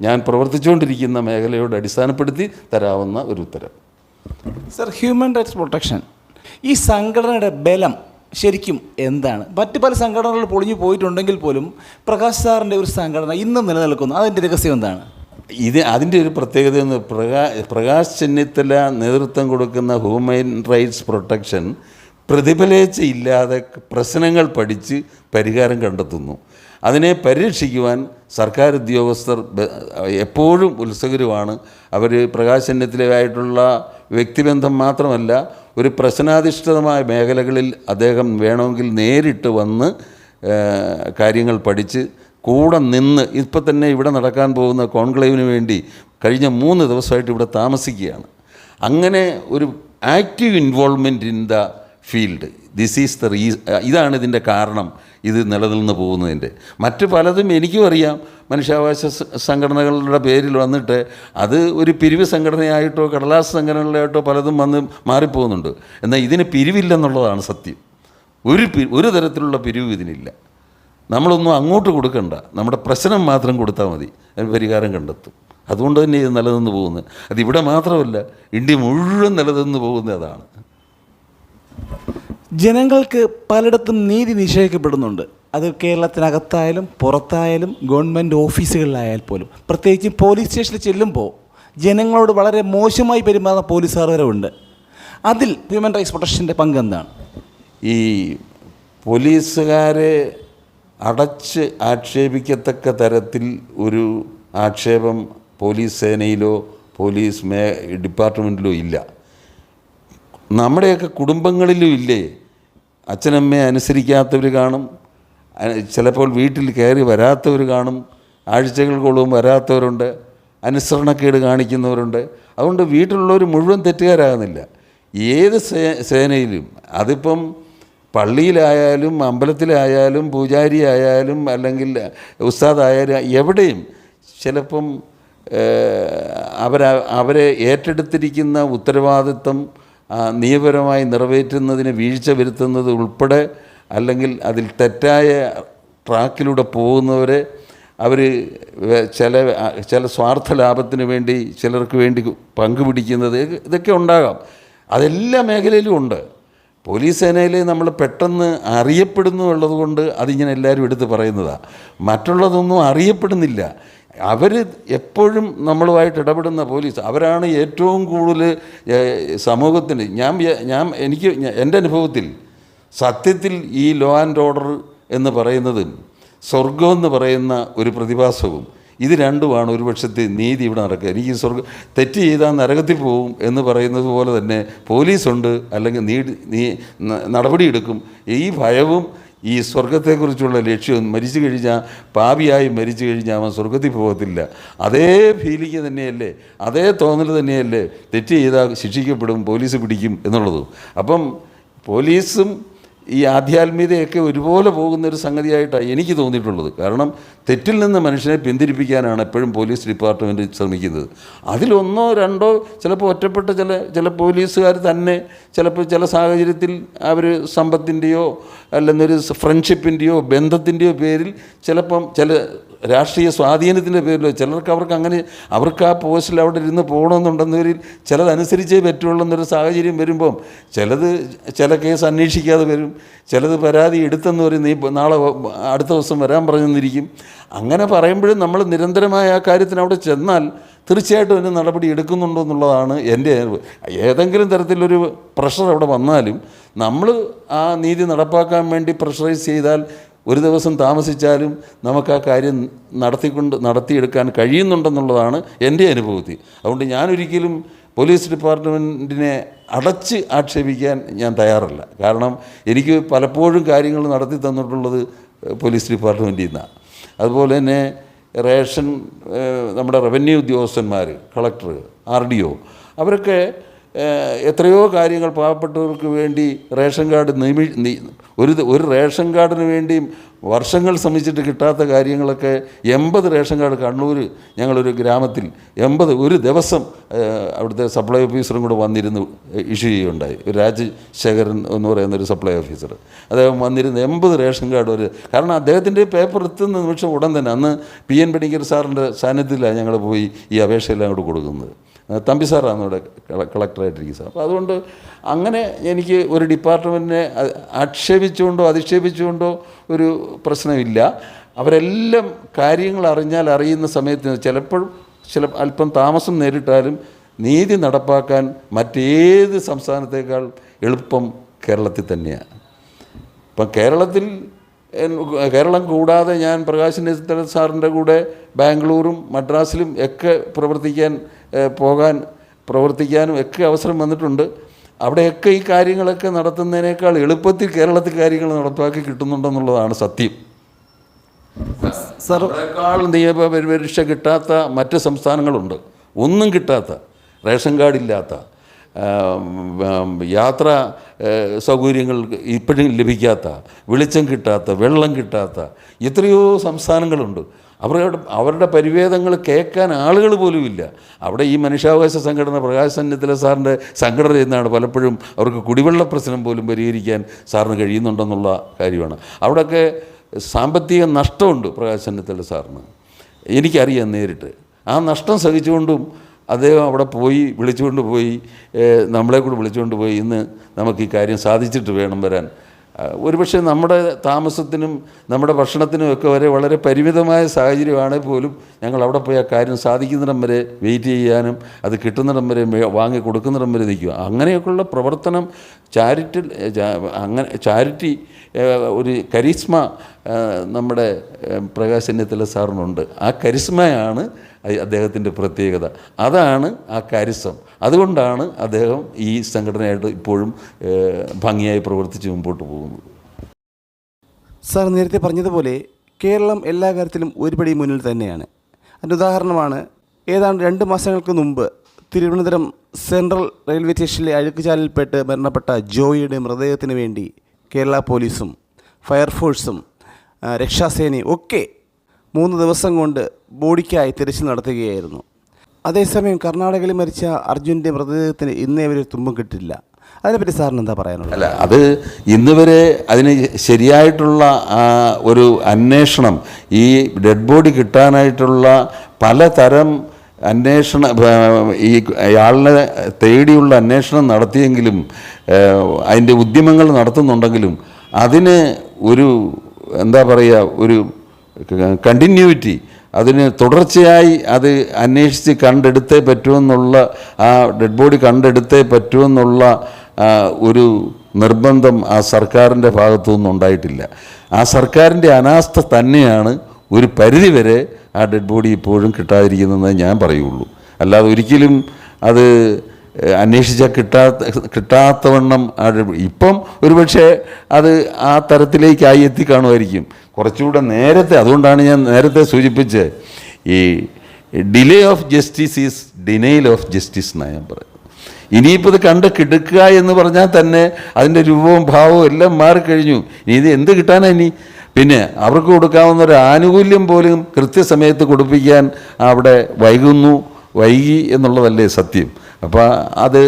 ഞാൻ പ്രവർത്തിച്ചുകൊണ്ടിരിക്കുന്ന മേഖലയോട് അടിസ്ഥാനപ്പെടുത്തി തരാവുന്ന ഒരു ഉത്തരം. സർ, ഹ്യൂമൻ റൈറ്റ്സ് പ്രൊട്ടക്ഷൻ ഈ സംഘടനയുടെ ബലം ശരിക്കും എന്താണ്? മറ്റ് പല സംഘടനകൾ പൊളിഞ്ഞു പോയിട്ടുണ്ടെങ്കിൽ പോലും പ്രകാശ് സാറിൻ്റെ ഒരു സംഘടന ഇന്നും നിലനിൽക്കുന്നു. അതിൻ്റെ രഹസ്യം എന്താണ്? അതിൻ്റെ ഒരു പ്രത്യേകത എന്ന് പ്രകാശ് ചെന്നിത്തല നേതൃത്വം കൊടുക്കുന്ന ഹ്യൂമൻ റൈറ്റ്സ് പ്രൊട്ടക്ഷൻ പ്രതിഫലേച്ഛയില്ലാതെ പ്രശ്നങ്ങൾ പഠിച്ച് പരിഹാരം കണ്ടെത്തുന്നു. അതിനെ പരിരക്ഷിക്കുവാൻ സർക്കാർ ഉദ്യോഗസ്ഥർ എപ്പോഴും ഉത്സുകരുമാണ്. അവർ പ്രകാശ് ചെന്നിത്തലയായിട്ടുള്ള വ്യക്തിബന്ധം മാത്രമല്ല, ഒരു പ്രശ്നാധിഷ്ഠിതമായ മേഖലകളിൽ അദ്ദേഹം വേണമെങ്കിൽ നേരിട്ട് വന്ന് കാര്യങ്ങൾ പഠിച്ച് കൂടെ നിന്ന്, ഇപ്പം തന്നെ ഇവിടെ നടക്കാൻ പോകുന്ന കോൺക്ലേവിന് വേണ്ടി കഴിഞ്ഞ 3 ദിവസമായിട്ട് ഇവിടെ താമസിക്കുകയാണ്. അങ്ങനെ ഒരു active involvement in the field, ഇതാണ് ഇതിൻ്റെ കാരണം, ഇത് നിലനിന്ന് പോകുന്നതിൻ്റെ. മറ്റ് പലതും എനിക്കും അറിയാം. മനുഷ്യാവകാശ സംഘടനകളുടെ പേരിൽ വന്നിട്ട് അത് ഒരു പിരിവ് സംഘടനയായിട്ടോ കടലാസ് സംഘടനകളായിട്ടോ പലതും വന്ന് മാറിപ്പോകുന്നുണ്ട്. എന്നാൽ ഇതിന് പിരിവില്ലെന്നുള്ളതാണ് സത്യം. ഒരു തരത്തിലുള്ള പിരിവ് ഇതിനില്ല. നമ്മളൊന്നും അങ്ങോട്ട് കൊടുക്കണ്ട, നമ്മുടെ പ്രശ്നം മാത്രം കൊടുത്താൽ മതി, അതിന് പരിഹാരം കണ്ടെത്തും. അതുകൊണ്ട് തന്നെ ഇത് നിലനിന്ന് പോകുന്നത്. അതിവിടെ മാത്രമല്ല, ഇന്ത്യ മുഴുവൻ നിലനിന്ന് പോകുന്നത് അതാണ്. ജനങ്ങൾക്ക് പലയിടത്തും നീതി നിഷേധിക്കപ്പെടുന്നുണ്ട്. അത് കേരളത്തിനകത്തായാലും പുറത്തായാലും ഗവൺമെൻറ് ഓഫീസുകളിലായാൽ പോലും. പ്രത്യേകിച്ച് പോലീസ് സ്റ്റേഷനിൽ ചെല്ലുമ്പോൾ ജനങ്ങളോട് വളരെ മോശമായി പെരുമാറുന്ന പോലീസുകാർ വരെ ഉണ്ട്. അതിൽ ഹ്യൂമൻ റൈറ്റ്സ് പ്രൊട്ടക്ഷൻ്റെ പങ്ക് എന്താണ്? ഈ പോലീസുകാരെ അടച്ച് ആക്ഷേപിക്കത്തക്ക തരത്തിൽ ഒരു ആക്ഷേപം പോലീസ് സേനയിലോ പോലീസ് ഡിപ്പാർട്ട്മെൻറ്റിലോ ഇല്ല. നമ്മുടെയൊക്കെ കുടുംബങ്ങളിലും ഇല്ലേ, അച്ഛനമ്മയെ അനുസരിക്കാത്തവർ കാണും, ചിലപ്പോൾ വീട്ടിൽ കയറി വരാത്തവർ കാണും, ആഴ്ചകൾക്കോളം വരാത്തവരുണ്ട്, അനുസരണക്കേട് കാണിക്കുന്നവരുണ്ട്. അതുകൊണ്ട് വീട്ടിലുള്ളവർ മുഴുവൻ തെറ്റുകാരാകുന്നില്ല. ഏത് സേനയിലും, അതിപ്പം പള്ളിയിലായാലും അമ്പലത്തിലായാലും പൂജാരി ആയാലും അല്ലെങ്കിൽ ഉസ്താദായാലും എവിടെയും ചിലപ്പം അവരെ ഏറ്റെടുത്തിരിക്കുന്ന ഉത്തരവാദിത്വം നിയമപരമായി നിറവേറ്റുന്നതിന് വീഴ്ച വരുത്തുന്നത് ഉൾപ്പെടെ, അല്ലെങ്കിൽ അതിൽ തെറ്റായ ട്രാക്കിലൂടെ പോകുന്നവരെ അവർ ചില സ്വാർത്ഥ ലാഭത്തിന് വേണ്ടി ചിലർക്ക് വേണ്ടി പങ്കുപിടിക്കുന്നത്, ഇതൊക്കെ ഉണ്ടാകാം. അതെല്ലാ മേഖലയിലും ഉണ്ട്. പോലീസ് സേനയിൽ നമ്മൾ പെട്ടെന്ന് അറിയപ്പെടുന്നു ഉള്ളതുകൊണ്ട് അതിങ്ങനെ എല്ലാവരും എടുത്ത് പറയുന്നതാണ്. മറ്റുള്ളതൊന്നും അറിയപ്പെടുന്നില്ല. അവർ എപ്പോഴും നമ്മളുമായിട്ട് ഇടപെടുന്ന പോലീസ് അവരാണ് ഏറ്റവും കൂടുതൽ സമൂഹത്തിന്. എൻ്റെ അനുഭവത്തിൽ സത്യത്തിൽ ഈ ലോ ആൻഡ് ഓർഡർ എന്ന് പറയുന്നതും സ്വർഗമെന്ന് പറയുന്ന ഒരു പ്രതിഭാസവും ഇത് രണ്ടുമാണ് ഒരു പക്ഷത്തെ നീതി ഇവിടെ നടക്കുക. എനിക്ക് തെറ്റ് ചെയ്താൽ നരകത്തിൽ പോകും എന്ന് പറയുന്നത് പോലെ തന്നെ പോലീസുണ്ട്, അല്ലെങ്കിൽ നടപടിയെടുക്കും. ഈ ഭയവും ഈ സ്വർഗത്തെക്കുറിച്ചുള്ള ലക്ഷ്യവും, മരിച്ചു കഴിഞ്ഞാൽ പാപിയായി മരിച്ചു കഴിഞ്ഞാൽ അവൻ സ്വർഗത്തിൽ പോകത്തില്ല, അതേ ഫീലിംഗ് തന്നെയല്ലേ, അതേ തോന്നൽ തന്നെയല്ലേ തെറ്റ് ചെയ്താൽ ശിക്ഷിക്കപ്പെടും, പോലീസ് പിടിക്കും എന്നുള്ളതും. അപ്പം പോലീസും ഈ ആധ്യാത്മികതയൊക്കെ ഒരുപോലെ പോകുന്നൊരു സംഗതിയായിട്ടാണ് എനിക്ക് തോന്നിയിട്ടുള്ളത്. കാരണം തെറ്റിൽ നിന്ന് മനുഷ്യനെ പിന്തിരിപ്പിക്കാനാണ് എപ്പോഴും പോലീസ് ഡിപ്പാർട്ട്മെൻറ്റ് ശ്രമിക്കുന്നത്. അതിലൊന്നോ രണ്ടോ ചിലപ്പോൾ ഒറ്റപ്പെട്ട ചില പോലീസുകാർ തന്നെ ചിലപ്പോൾ ചില സാഹചര്യത്തിൽ അവർ സമ്പത്തിൻ്റെയോ അല്ലെങ്കിൽ ഒരു ഫ്രണ്ട്ഷിപ്പിൻ്റെയോ ബന്ധത്തിൻ്റെയോ പേരിൽ ചിലപ്പം ചില രാഷ്ട്രീയ സ്വാധീനത്തിൻ്റെ പേരിലോ അവർക്ക് ആ പോസ്റ്റിൽ അവിടെ ഇരുന്ന് പോകണമെന്നുണ്ടെന്നവരിൽ ചിലതനുസരിച്ചേ പറ്റുള്ളൂ എന്നൊരു സാഹചര്യം വരുമ്പം ചില കേസ് അന്വേഷിക്കാതെ വരും, ചിലത് പരാതി എടുത്തെന്ന് പറയും, നീ നാളെ അടുത്ത ദിവസം വരാൻ പറഞ്ഞെന്നിരിക്കും. അങ്ങനെ പറയുമ്പോഴും നമ്മൾ നിരന്തരമായ ആ കാര്യത്തിന് അവിടെ ചെന്നാൽ തീർച്ചയായിട്ടും അതിന് നടപടി എടുക്കുന്നുണ്ടോ എന്നുള്ളതാണ് എൻ്റെ. ഏതെങ്കിലും തരത്തിലൊരു പ്രഷർ അവിടെ വന്നാലും നമ്മൾ ആ നീതി നടപ്പാക്കാൻ വേണ്ടി പ്രഷറൈസ് ചെയ്താൽ ഒരു ദിവസം താമസിച്ചാലും നമുക്ക് ആ കാര്യം നടത്തിയെടുക്കാൻ കഴിയുന്നുണ്ടെന്നുള്ളതാണ് എൻ്റെ അനുഭവത്തിൽ. അതുകൊണ്ട് ഞാനൊരിക്കലും പോലീസ് ഡിപ്പാർട്ട്മെൻറ്റിനെ അടച്ച് ആക്ഷേപിക്കാൻ ഞാൻ തയ്യാറല്ല. കാരണം എനിക്ക് പലപ്പോഴും കാര്യങ്ങൾ നടത്തി തന്നിട്ടുള്ളത് പോലീസ് ഡിപ്പാർട്ട്മെൻറ്റിൽ നിന്നാണ്. അതുപോലെ തന്നെ നമ്മുടെ റവന്യൂ ഉദ്യോഗസ്ഥന്മാർ, കളക്ടർ, RDO അവരൊക്കെ എത്രയോ കാര്യങ്ങൾ പാവപ്പെട്ടവർക്ക് വേണ്ടി റേഷൻ കാർഡ് ഒരു റേഷൻ കാർഡിന് വേണ്ടി വർഷങ്ങൾ ശ്രമിച്ചിട്ട് കിട്ടാത്ത കാര്യങ്ങളൊക്കെ 80 റേഷൻ കാർഡ് കണ്ണൂർ ഞങ്ങളൊരു ഗ്രാമത്തിൽ 80 ഒരു ദിവസം അവിടുത്തെ സപ്ലൈ ഓഫീസറും കൂടെ വന്നിരുന്ന് ഇഷ്യൂ ചെയ്യുകയുണ്ടായി. ഒരു രാജശേഖരൻ എന്ന് പറയുന്നൊരു സപ്ലൈ ഓഫീസർ, അദ്ദേഹം വന്നിരുന്ന് 80 റേഷൻ കാർഡ് കാരണം അദ്ദേഹത്തിൻ്റെ പേപ്പർ എത്തുന്ന നിമിഷം ഉടൻ തന്നെ അന്ന് PN പണിക്കർ സാറിൻ്റെ സാന്നിധ്യത്തിലാണ് ഞങ്ങൾ പോയി ഈ അപേക്ഷയെല്ലാം കൂടെ കൊടുക്കുന്നത്. തമ്പി സാറാണ് ഇവിടെ കളക്ടറായിട്ടിരിക്കും സാർ. അപ്പോൾ അതുകൊണ്ട് അങ്ങനെ എനിക്ക് ഒരു ഡിപ്പാർട്ട്മെൻറ്റിനെ ആക്ഷേപിച്ചുകൊണ്ടോ അധിക്ഷേപിച്ചുകൊണ്ടോ ഒരു പ്രശ്നമില്ല. അവരെല്ലാം കാര്യങ്ങൾ അറിയുന്ന സമയത്ത് ചിലപ്പോൾ അല്പം താമസം നേരിട്ടാലും നീതി നടപ്പാക്കാൻ മറ്റേത് സംസ്ഥാനത്തേക്കാൾ എളുപ്പം കേരളത്തിൽ തന്നെയാണ്. ഇപ്പം കേരളം കൂടാതെ ഞാൻ പ്രകാശ് ചെന്നിത്തല സാറിൻ്റെ കൂടെ ബാംഗ്ലൂരും മദ്രാസിലും ഒക്കെ പ്രവർത്തിക്കാനും ഒക്കെ അവസരം വന്നിട്ടുണ്ട്. അവിടെയൊക്കെ ഈ കാര്യങ്ങളൊക്കെ നടത്തുന്നതിനേക്കാൾ എളുപ്പത്തിൽ കേരളത്തിൽ കാര്യങ്ങൾ നടപ്പാക്കി കിട്ടുന്നുണ്ടെന്നുള്ളതാണ് സത്യം. സർക്കാർ നിയമപരിരക്ഷ കിട്ടാത്ത മറ്റ് സംസ്ഥാനങ്ങളുണ്ട്, ഒന്നും കിട്ടാത്ത, റേഷൻ കാർഡില്ലാത്ത, യാത്രാ സൗകര്യങ്ങൾ ഇപ്പോഴും ലഭിക്കാത്ത, വെളിച്ചം കിട്ടാത്ത, വെള്ളം കിട്ടാത്ത എത്രയോ സംസ്ഥാനങ്ങളുണ്ട്. അവരുടെ പരിവേദങ്ങൾ കേൾക്കാൻ ആളുകൾ പോലുമില്ല. അവിടെ ഈ മനുഷ്യാവകാശ സംഘടന പ്രകാശ് ചെന്നിത്തല സാറിൻ്റെ സംഘടന എന്നാണ് പലപ്പോഴും അവർക്ക് കുടിവെള്ള പ്രശ്നം പോലും പരിഹരിക്കാൻ സാറിന് കഴിയുന്നുണ്ടെന്നുള്ള കാര്യമാണ്. അവിടെയൊക്കെ സാമ്പത്തിക നഷ്ടമുണ്ട് പ്രകാശ് ചെന്നിത്തല സാറിന്, എനിക്കറിയാം നേരിട്ട്. ആ നഷ്ടം സഹിച്ചുകൊണ്ടും അദ്ദേഹം അവിടെ പോയി വിളിച്ചുകൊണ്ട് പോയി, നമ്മളെ കൂടെ വിളിച്ചുകൊണ്ട് പോയി, ഇന്ന് നമുക്ക് ഈ കാര്യം സാധിച്ചിട്ട് വേണം വരാൻ. ഒരുപക്ഷെ നമ്മുടെ താമസത്തിനും നമ്മുടെ ഭക്ഷണത്തിനും ഒക്കെ വരെ വളരെ പരിമിതമായ സാഹചര്യമാണെങ്കിൽ പോലും ഞങ്ങൾ അവിടെ പോയി ആ കാര്യം സാധിക്കുന്നിടം വരെ വെയിറ്റ് ചെയ്യാനും അത് കിട്ടുന്നിടം വരെ വാങ്ങി കൊടുക്കുന്നിടം വരെ നിൽക്കുക. അങ്ങനെയൊക്കെയുള്ള പ്രവർത്തനം ചാരിറ്റി ഒരു കരിസ്മ നമ്മുടെ പ്രകാശ് ചെന്നിത്തല സാറിനുണ്ട്. ആ കരിസ്മയാണ് അദ്ദേഹത്തിൻ്റെ പ്രത്യേകത. അതാണ് ആ കരിസം. അതുകൊണ്ടാണ് അദ്ദേഹം ഈ സംഘടനയായിട്ട് ഇപ്പോഴും ഭംഗിയായി പ്രവർത്തിച്ച് മുമ്പോട്ട് പോകുന്നത്. സാർ നേരത്തെ പറഞ്ഞതുപോലെ കേരളം എല്ലാ കാര്യത്തിലും ഒരുപടി മുന്നിൽ തന്നെയാണ്. അതിൻ്റെ ഉദാഹരണമാണ് ഏതാണ്ട് 2 മാസങ്ങൾക്ക് മുമ്പ് തിരുവനന്തപുരം സെൻട്രൽ റെയിൽവേ സ്റ്റേഷനിലെ അഴുക്കുചാലിൽപ്പെട്ട് മരണപ്പെട്ട ജോയിയുടെ മൃതദേഹത്തിന് വേണ്ടി കേരള പോലീസും ഫയർഫോഴ്സും രക്ഷാസേനയും ഒക്കെ 3 ദിവസം കൊണ്ട് ബോഡിക്കായി തിരച്ചിൽ നടത്തുകയായിരുന്നു. അതേസമയം കർണാടകയിൽ മരിച്ച അർജുൻ്റെ മൃതദേഹത്തിന് ഇന്നേ വരെ തുമ്പും കിട്ടില്ല. അതിനെപ്പറ്റി സാറിന് എന്താ പറയാനുള്ളത്? അല്ല, അത് ഇന്ന് വരെ അതിന് ശരിയായിട്ടുള്ള ഒരു അന്വേഷണം, ഈ ഡെഡ് ബോഡി കിട്ടാനായിട്ടുള്ള പലതരം ഈ അയാളിനെ തേടിയുള്ള അന്വേഷണം നടത്തിയെങ്കിലും അതിൻ്റെ ഉദ്യമങ്ങൾ നടത്തുന്നുണ്ടെങ്കിലും അതിന് ഒരു എന്താ പറയുക, ഒരു കണ്ടിന്യൂറ്റി, അതിന് തുടർച്ചയായി അത് അന്വേഷിച്ച് കണ്ടെടുത്തേ പറ്റുമെന്നുള്ള, ആ ഡെഡ് ബോഡി കണ്ടെടുത്തേ പറ്റുമെന്നുള്ള ഒരു നിർബന്ധം ആ സർക്കാരിൻ്റെ ഭാഗത്തുനിന്നും ഉണ്ടായിട്ടില്ല. ആ സർക്കാരിൻ്റെ അനാസ്ഥ തന്നെയാണ് ഒരു പരിധിവരെ ആ ഡെഡ് ബോഡി ഇപ്പോഴും കിട്ടാതിരിക്കുന്നതെന്ന് ഞാൻ പറയുള്ളൂ. അല്ലാതെ ഒരിക്കലും അത് അന്വേഷിച്ചാൽ കിട്ടാത്തവണ്ണം ഇപ്പം ഒരുപക്ഷെ അത് ആ തരത്തിലേക്കായി എത്തിക്കാണുമായിരിക്കും. കുറച്ചുകൂടെ നേരത്തെ, അതുകൊണ്ടാണ് ഞാൻ നേരത്തെ സൂചിപ്പിച്ച് ഈ delay of justice is denial of justice എന്നാണ് ഞാൻ പറയുന്നത്. ഇനിയിപ്പോൾ ഇത് കണ്ട് കിടക്കുക എന്ന് പറഞ്ഞാൽ തന്നെ അതിൻ്റെ രൂപവും ഭാവവും എല്ലാം മാറിക്കഴിഞ്ഞു. ഇനി ഇത് എന്ത് കിട്ടാനാ ഇനി? പിന്നെ അവർക്ക് കൊടുക്കാവുന്ന ഒരു ആനുകൂല്യം പോലും കൃത്യസമയത്ത് കൊടുപ്പിക്കാൻ അവിടെ വൈകി എന്നുള്ളതല്ലേ സത്യം. അപ്പോൾ അത്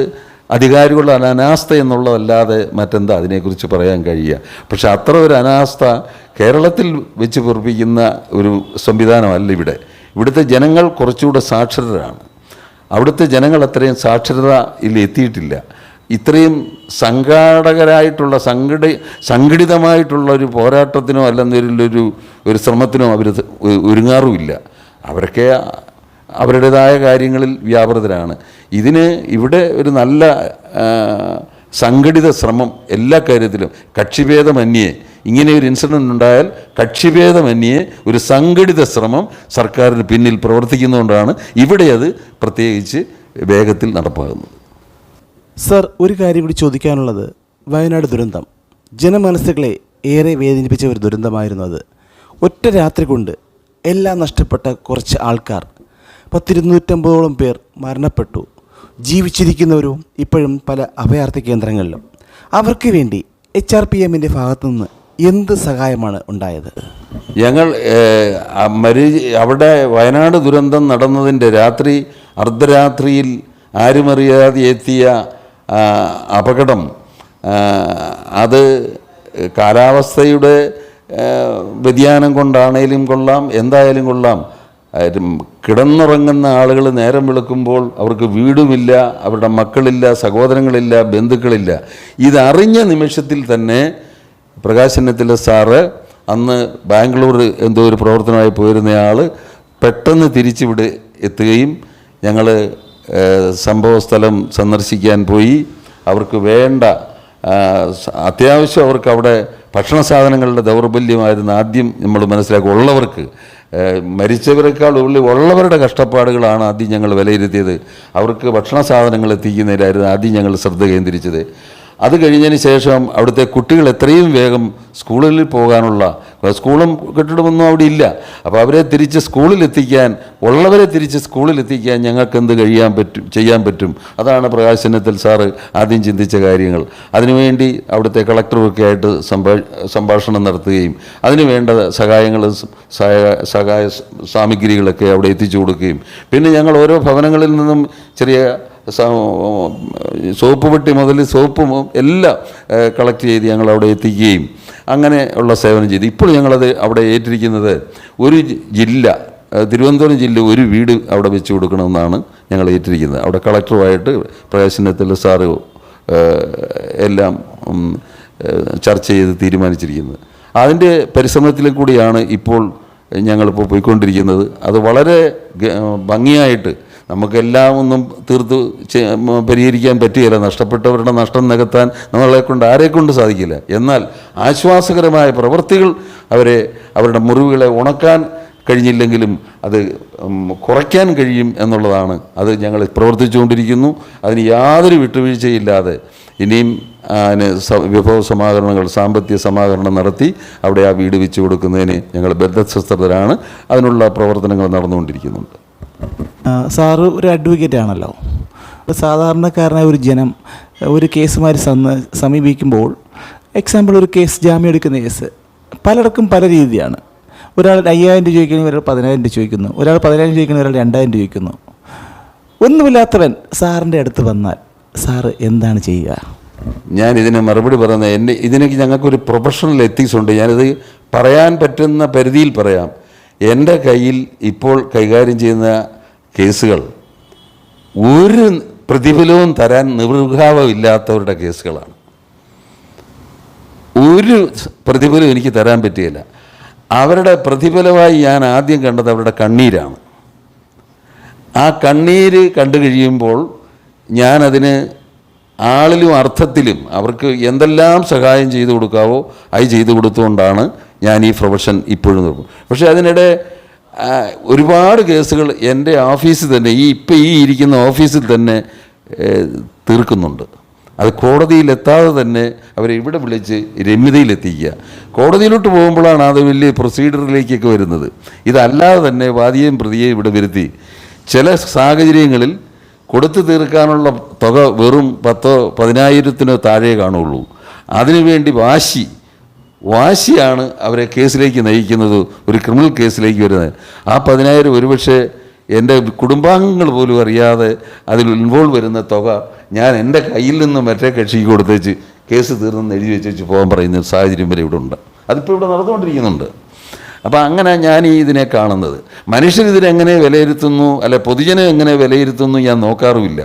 അധികാരികളുടെ അനാസ്ഥ എന്നുള്ളതല്ലാതെ മറ്റെന്താ അതിനെക്കുറിച്ച് പറയാൻ കഴിയുക? പക്ഷെ അത്ര ഒരു അനാസ്ഥ കേരളത്തിൽ വെച്ച് പൊറുപ്പിക്കുന്ന ഒരു സംവിധാനമല്ല ഇവിടെ. ഇവിടുത്തെ ജനങ്ങൾ കുറച്ചുകൂടെ സാക്ഷരരാണ്. അവിടുത്തെ ജനങ്ങൾ അത്രയും സാക്ഷരതയിൽ എത്തിയിട്ടില്ല. ഇത്രയും സംഘടിതമായിട്ടുള്ള ഒരു പോരാട്ടത്തിനോ അല്ലെന്നൊരു ശ്രമത്തിനോ അവർ ഒരുങ്ങാറുമില്ല. അവരൊക്കെ അവരുടേതായ കാര്യങ്ങളിൽ വ്യാപൃതരാണ്. ഇവിടെ ഒരു നല്ല സംഘടിത ശ്രമം എല്ലാ കാര്യത്തിലും, കക്ഷിഭേദമന്യേ ഇങ്ങനെ ഒരു ഇൻസിഡൻറ്റ് ഉണ്ടായാൽ കക്ഷിഭേദമന്യേ ഒരു സംഘടിത ശ്രമം സർക്കാരിന് പിന്നിൽ പ്രവർത്തിക്കുന്നതുകൊണ്ടാണ് ഇവിടെ അത് പ്രത്യേകിച്ച് വേഗത്തിൽ നടപ്പാകുന്നത്. സർ, ഒരു കാര്യം കൂടി ചോദിക്കാനുള്ളത്, വയനാട് ദുരന്തം ജനമനസ്സുകളെ ഏറെ വേദനിപ്പിച്ച ഒരു ദുരന്തമായിരുന്നു അത്. ഒറ്റ രാത്രി കൊണ്ട് എല്ലാം നഷ്ടപ്പെട്ട കുറച്ച് ആൾക്കാർ, 250ഓളം പേർ മരണപ്പെട്ടു. ജീവിച്ചിരിക്കുന്നവരും ഇപ്പോഴും പല അഭയാർത്ഥി കേന്ദ്രങ്ങളിലും. അവർക്ക് വേണ്ടി HRPMൻ്റെ ഭാഗത്തുനിന്ന് എന്ത് സഹായമാണ് ഉണ്ടായത്? ഞങ്ങൾ അവിടെ വയനാട് ദുരന്തം നടന്നതിൻ്റെ അർദ്ധരാത്രിയിൽ ആരുമറിയാതെ എത്തിയ അപകടം, അത് കാലാവസ്ഥയുടെ വ്യതിയാനം കൊണ്ടാണേലും കൊള്ളാം, എന്തായാലും കൊള്ളാം, കിടന്നുറങ്ങുന്ന ആളുകൾ നേരം വെളുക്കുമ്പോൾ അവർക്ക് വീടുമില്ല, അവരുടെ മക്കളില്ല, സഹോദരങ്ങളില്ല, ബന്ധുക്കളില്ല. ഇതറിഞ്ഞ നിമിഷത്തിൽ തന്നെ പ്രകാശ് ചെന്നിത്തല സാറ്, അന്ന് ബാംഗ്ലൂർ എന്തോ ഒരു പ്രവർത്തനമായി പോയിരുന്നയാൾ, പെട്ടെന്ന് തിരിച്ചിവിടെ എത്തുകയും ഞങ്ങൾ സംഭവസ്ഥലം സന്ദർശിക്കാൻ പോയി. അവർക്ക് വേണ്ട അത്യാവശ്യം അവർക്ക് അവിടെ ഭക്ഷണ സാധനങ്ങളുടെ ദൗർബല്യമായിരുന്നു ആദ്യം നമ്മൾ മനസ്സിലാക്കുക. ഉള്ളവർക്ക്, മരിച്ചവരെക്കാൾ ഉള്ളവരുടെ കഷ്ടപ്പാടുകളാണ് ആദ്യം ഞങ്ങൾ വിലയിരുത്തിയത്. അവർക്ക് ഭക്ഷണ സാധനങ്ങൾ എത്തിക്കുന്നതിലായിരുന്നു ആദ്യം ഞങ്ങൾ ശ്രദ്ധ കേന്ദ്രീകരിച്ചത്. അത് കഴിഞ്ഞതിന് ശേഷം അവിടുത്തെ കുട്ടികൾ എത്രയും വേഗം സ്കൂളുകളിൽ പോകാനുള്ള, സ്കൂളും കെട്ടിടമൊന്നും അവിടെ ഇല്ല, അപ്പോൾ അവരെ തിരിച്ച് സ്കൂളിലെത്തിക്കാൻ, ഉള്ളവരെ തിരിച്ച് സ്കൂളിലെത്തിക്കാൻ ഞങ്ങൾക്ക് എന്ത് ചെയ്യാൻ പറ്റും? അതാണ് പ്രകാശ് ചെന്നിത്തല സാറ് ആദ്യം ചിന്തിച്ച കാര്യങ്ങൾ. അതിനുവേണ്ടി അവിടുത്തെ കളക്ടറൊക്കെ ആയിട്ട് സംഭാഷണം നടത്തുകയും അതിന് വേണ്ട സഹായ സാമഗ്രികളൊക്കെ അവിടെ എത്തിച്ചു കൊടുക്കുകയും, പിന്നെ ഞങ്ങൾ ഓരോ ഭവനങ്ങളിൽ നിന്നും ചെറിയ സോപ്പ് പെട്ടി മുതൽ സോപ്പും എല്ലാം കളക്ട് ചെയ്ത് ഞങ്ങൾ അവിടെ എത്തിക്കുകയും അങ്ങനെ ഉള്ള സേവനം ചെയ്തു. ഇപ്പോൾ ഞങ്ങളത് അവിടെ ഏറ്റിരിക്കുന്നത് ഒരു ജില്ല, തിരുവനന്തപുരം ജില്ലയിൽ ഒരു വീട് അവിടെ വെച്ച് കൊടുക്കണമെന്നാണ് ഞങ്ങൾ ഏറ്റിരിക്കുന്നത്. അവിടെ കളക്ടറുമായിട്ട് പ്രകാശനത്തിൽ സാറ് എല്ലാം ചർച്ച ചെയ്ത് തീരുമാനിച്ചിരിക്കുന്നത്. അതിൻ്റെ പരിശ്രമത്തിലും കൂടിയാണ് ഇപ്പോൾ ഞങ്ങളിപ്പോൾ പോയിക്കൊണ്ടിരിക്കുന്നത്. അത് വളരെ ഭംഗിയായിട്ട് നമുക്കെല്ലാം ഒന്നും തീർത്ത് പരിഹരിക്കാൻ പറ്റുകയില്ല. നഷ്ടപ്പെട്ടവരുടെ നഷ്ടം നികത്താൻ നമ്മളെക്കൊണ്ട് ആരെക്കൊണ്ട് സാധിക്കില്ല. എന്നാൽ ആശ്വാസകരമായ പ്രവൃത്തികൾ അവരുടെ മുറിവുകളെ ഉണക്കാൻ കഴിഞ്ഞില്ലെങ്കിലും അത് കുറയ്ക്കാൻ കഴിയും എന്നുള്ളതാണ്. അത് ഞങ്ങൾ പ്രവർത്തിച്ചുകൊണ്ടിരിക്കുന്നു. അതിന് യാതൊരു വിട്ടുവീഴ്ചയില്ലാതെ ഇനിയും വിഭവ സമാഹരണങ്ങൾ, സാമ്പത്തിക സമാഹരണം നടത്തി അവിടെ ആ വീട് വെച്ച് കൊടുക്കുന്നതിന് ഞങ്ങൾ ബദ്ധസ്വസ്ഥരാണ്. അതിനുള്ള പ്രവർത്തനങ്ങൾ നടന്നുകൊണ്ടിരിക്കുന്നുണ്ട്. സാറ് ഒരു അഡ്വക്കേറ്റ് ആണല്ലോ. സാധാരണക്കാരനായ ഒരു ജനം ഒരു കേസുമാരി സമീപിക്കുമ്പോൾ, എക്സാമ്പിൾ ഒരു കേസ് ജാമ്യം എടുക്കുന്ന കേസ് പലർക്കും പല രീതിയാണ്. ഒരാൾ 5000 രൂപ ചോദിക്കുകയാണെങ്കിൽ ഒരാൾ 10000 രൂപ ചോദിക്കുന്നു, ഒരാൾ 10000 ചോദിക്കുകയാണെങ്കിൽ ഒരാൾ 2000 രൂപ ചോദിക്കുന്നു. ഒന്നുമില്ലാത്തവൻ സാറിൻ്റെ അടുത്ത് വന്നാൽ സാറ് എന്താണ് ചെയ്യുക? ഞാൻ ഇതിന് മറുപടി പറയുന്നത്, ഇതിനൊക്കെ ഞങ്ങൾക്കൊരു പ്രൊഫഷണൽ എത്തിക്സ് ഉണ്ട്. ഞാനിത് പറയാൻ പറ്റുന്ന പരിധിയിൽ പറയാം. എൻ്റെ കയ്യിൽ ഇപ്പോൾ കൈകാര്യം ചെയ്യുന്ന കേസുകൾ ഒരു പ്രതിഫലവും തരാൻ നിർവിഭാവമില്ലാത്തവരുടെ കേസുകളാണ്. ഒരു പ്രതിഫലവും എനിക്ക് തരാൻ പറ്റുകയില്ല. അവരുടെ പ്രതിഫലമായി ഞാൻ ആദ്യം കണ്ടത് അവരുടെ കണ്ണീരാണ്. ആ കണ്ണീര് കണ്ടു കഴിയുമ്പോൾ ഞാനതിന് ആളിലും അർത്ഥത്തിലും അവർക്ക് എന്തെല്ലാം സഹായം ചെയ്തു കൊടുക്കാവോ അത് ചെയ്തു കൊടുത്തുകൊണ്ടാണ് ഞാൻ ഈ പ്രൊഫഷൻ ഇപ്പോഴും നോക്കും. പക്ഷേ അതിനിടെ ഒരുപാട് കേസുകൾ എൻ്റെ ഓഫീസിൽ തന്നെ, ഈ ഇരിക്കുന്ന ഓഫീസിൽ തന്നെ തീർക്കുന്നുണ്ട്. അത് കോടതിയിലെത്താതെ തന്നെ അവരെ ഇവിടെ വിളിച്ച് രമ്യതയിലെത്തിക്കുക. കോടതിയിലോട്ട് പോകുമ്പോഴാണ് അത് വലിയ പ്രൊസീഡറിലേക്കൊക്കെ വരുന്നത്. ഇതല്ലാതെ തന്നെ വാദിയെയും പ്രതിയെയും ഇവിടെ വരുത്തി ചില സാഹചര്യങ്ങളിൽ കൊടുത്തു തീർക്കാനുള്ള തുക വെറും 10,000-15,000 താഴെ കാണുള്ളൂ. അതിനുവേണ്ടി വാശിയാണ് അവരെ കേസിലേക്ക് നയിക്കുന്നത്, ഒരു ക്രിമിനൽ കേസിലേക്ക് വരുന്നത്. ആ 10,000 ഒരുപക്ഷെ എൻ്റെ കുടുംബാംഗങ്ങൾ പോലും അറിയാതെ അതിൽ ഇൻവോൾവ് വരുന്ന തുക ഞാൻ എൻ്റെ കയ്യിൽ നിന്ന് മറ്റേ കക്ഷിക്ക് കൊടുത്തേച്ച് കേസ് തീർന്നെന്ന് എഴുതി വെച്ച് പോകാൻ പറയുന്ന സാഹചര്യം വരെ ഇവിടെ ഉണ്ട്. അതിപ്പോൾ ഇവിടെ നടന്നുകൊണ്ടിരിക്കുന്നുണ്ട്. അപ്പോൾ അങ്ങനെ ഞാൻ ഇതിനെ കാണുന്നത്, മനുഷ്യരിതിനെങ്ങനെ വിലയിരുത്തുന്നു, അല്ലെ പൊതുജനം എങ്ങനെ വിലയിരുത്തുന്നു ഞാൻ നോക്കാറുമില്ല.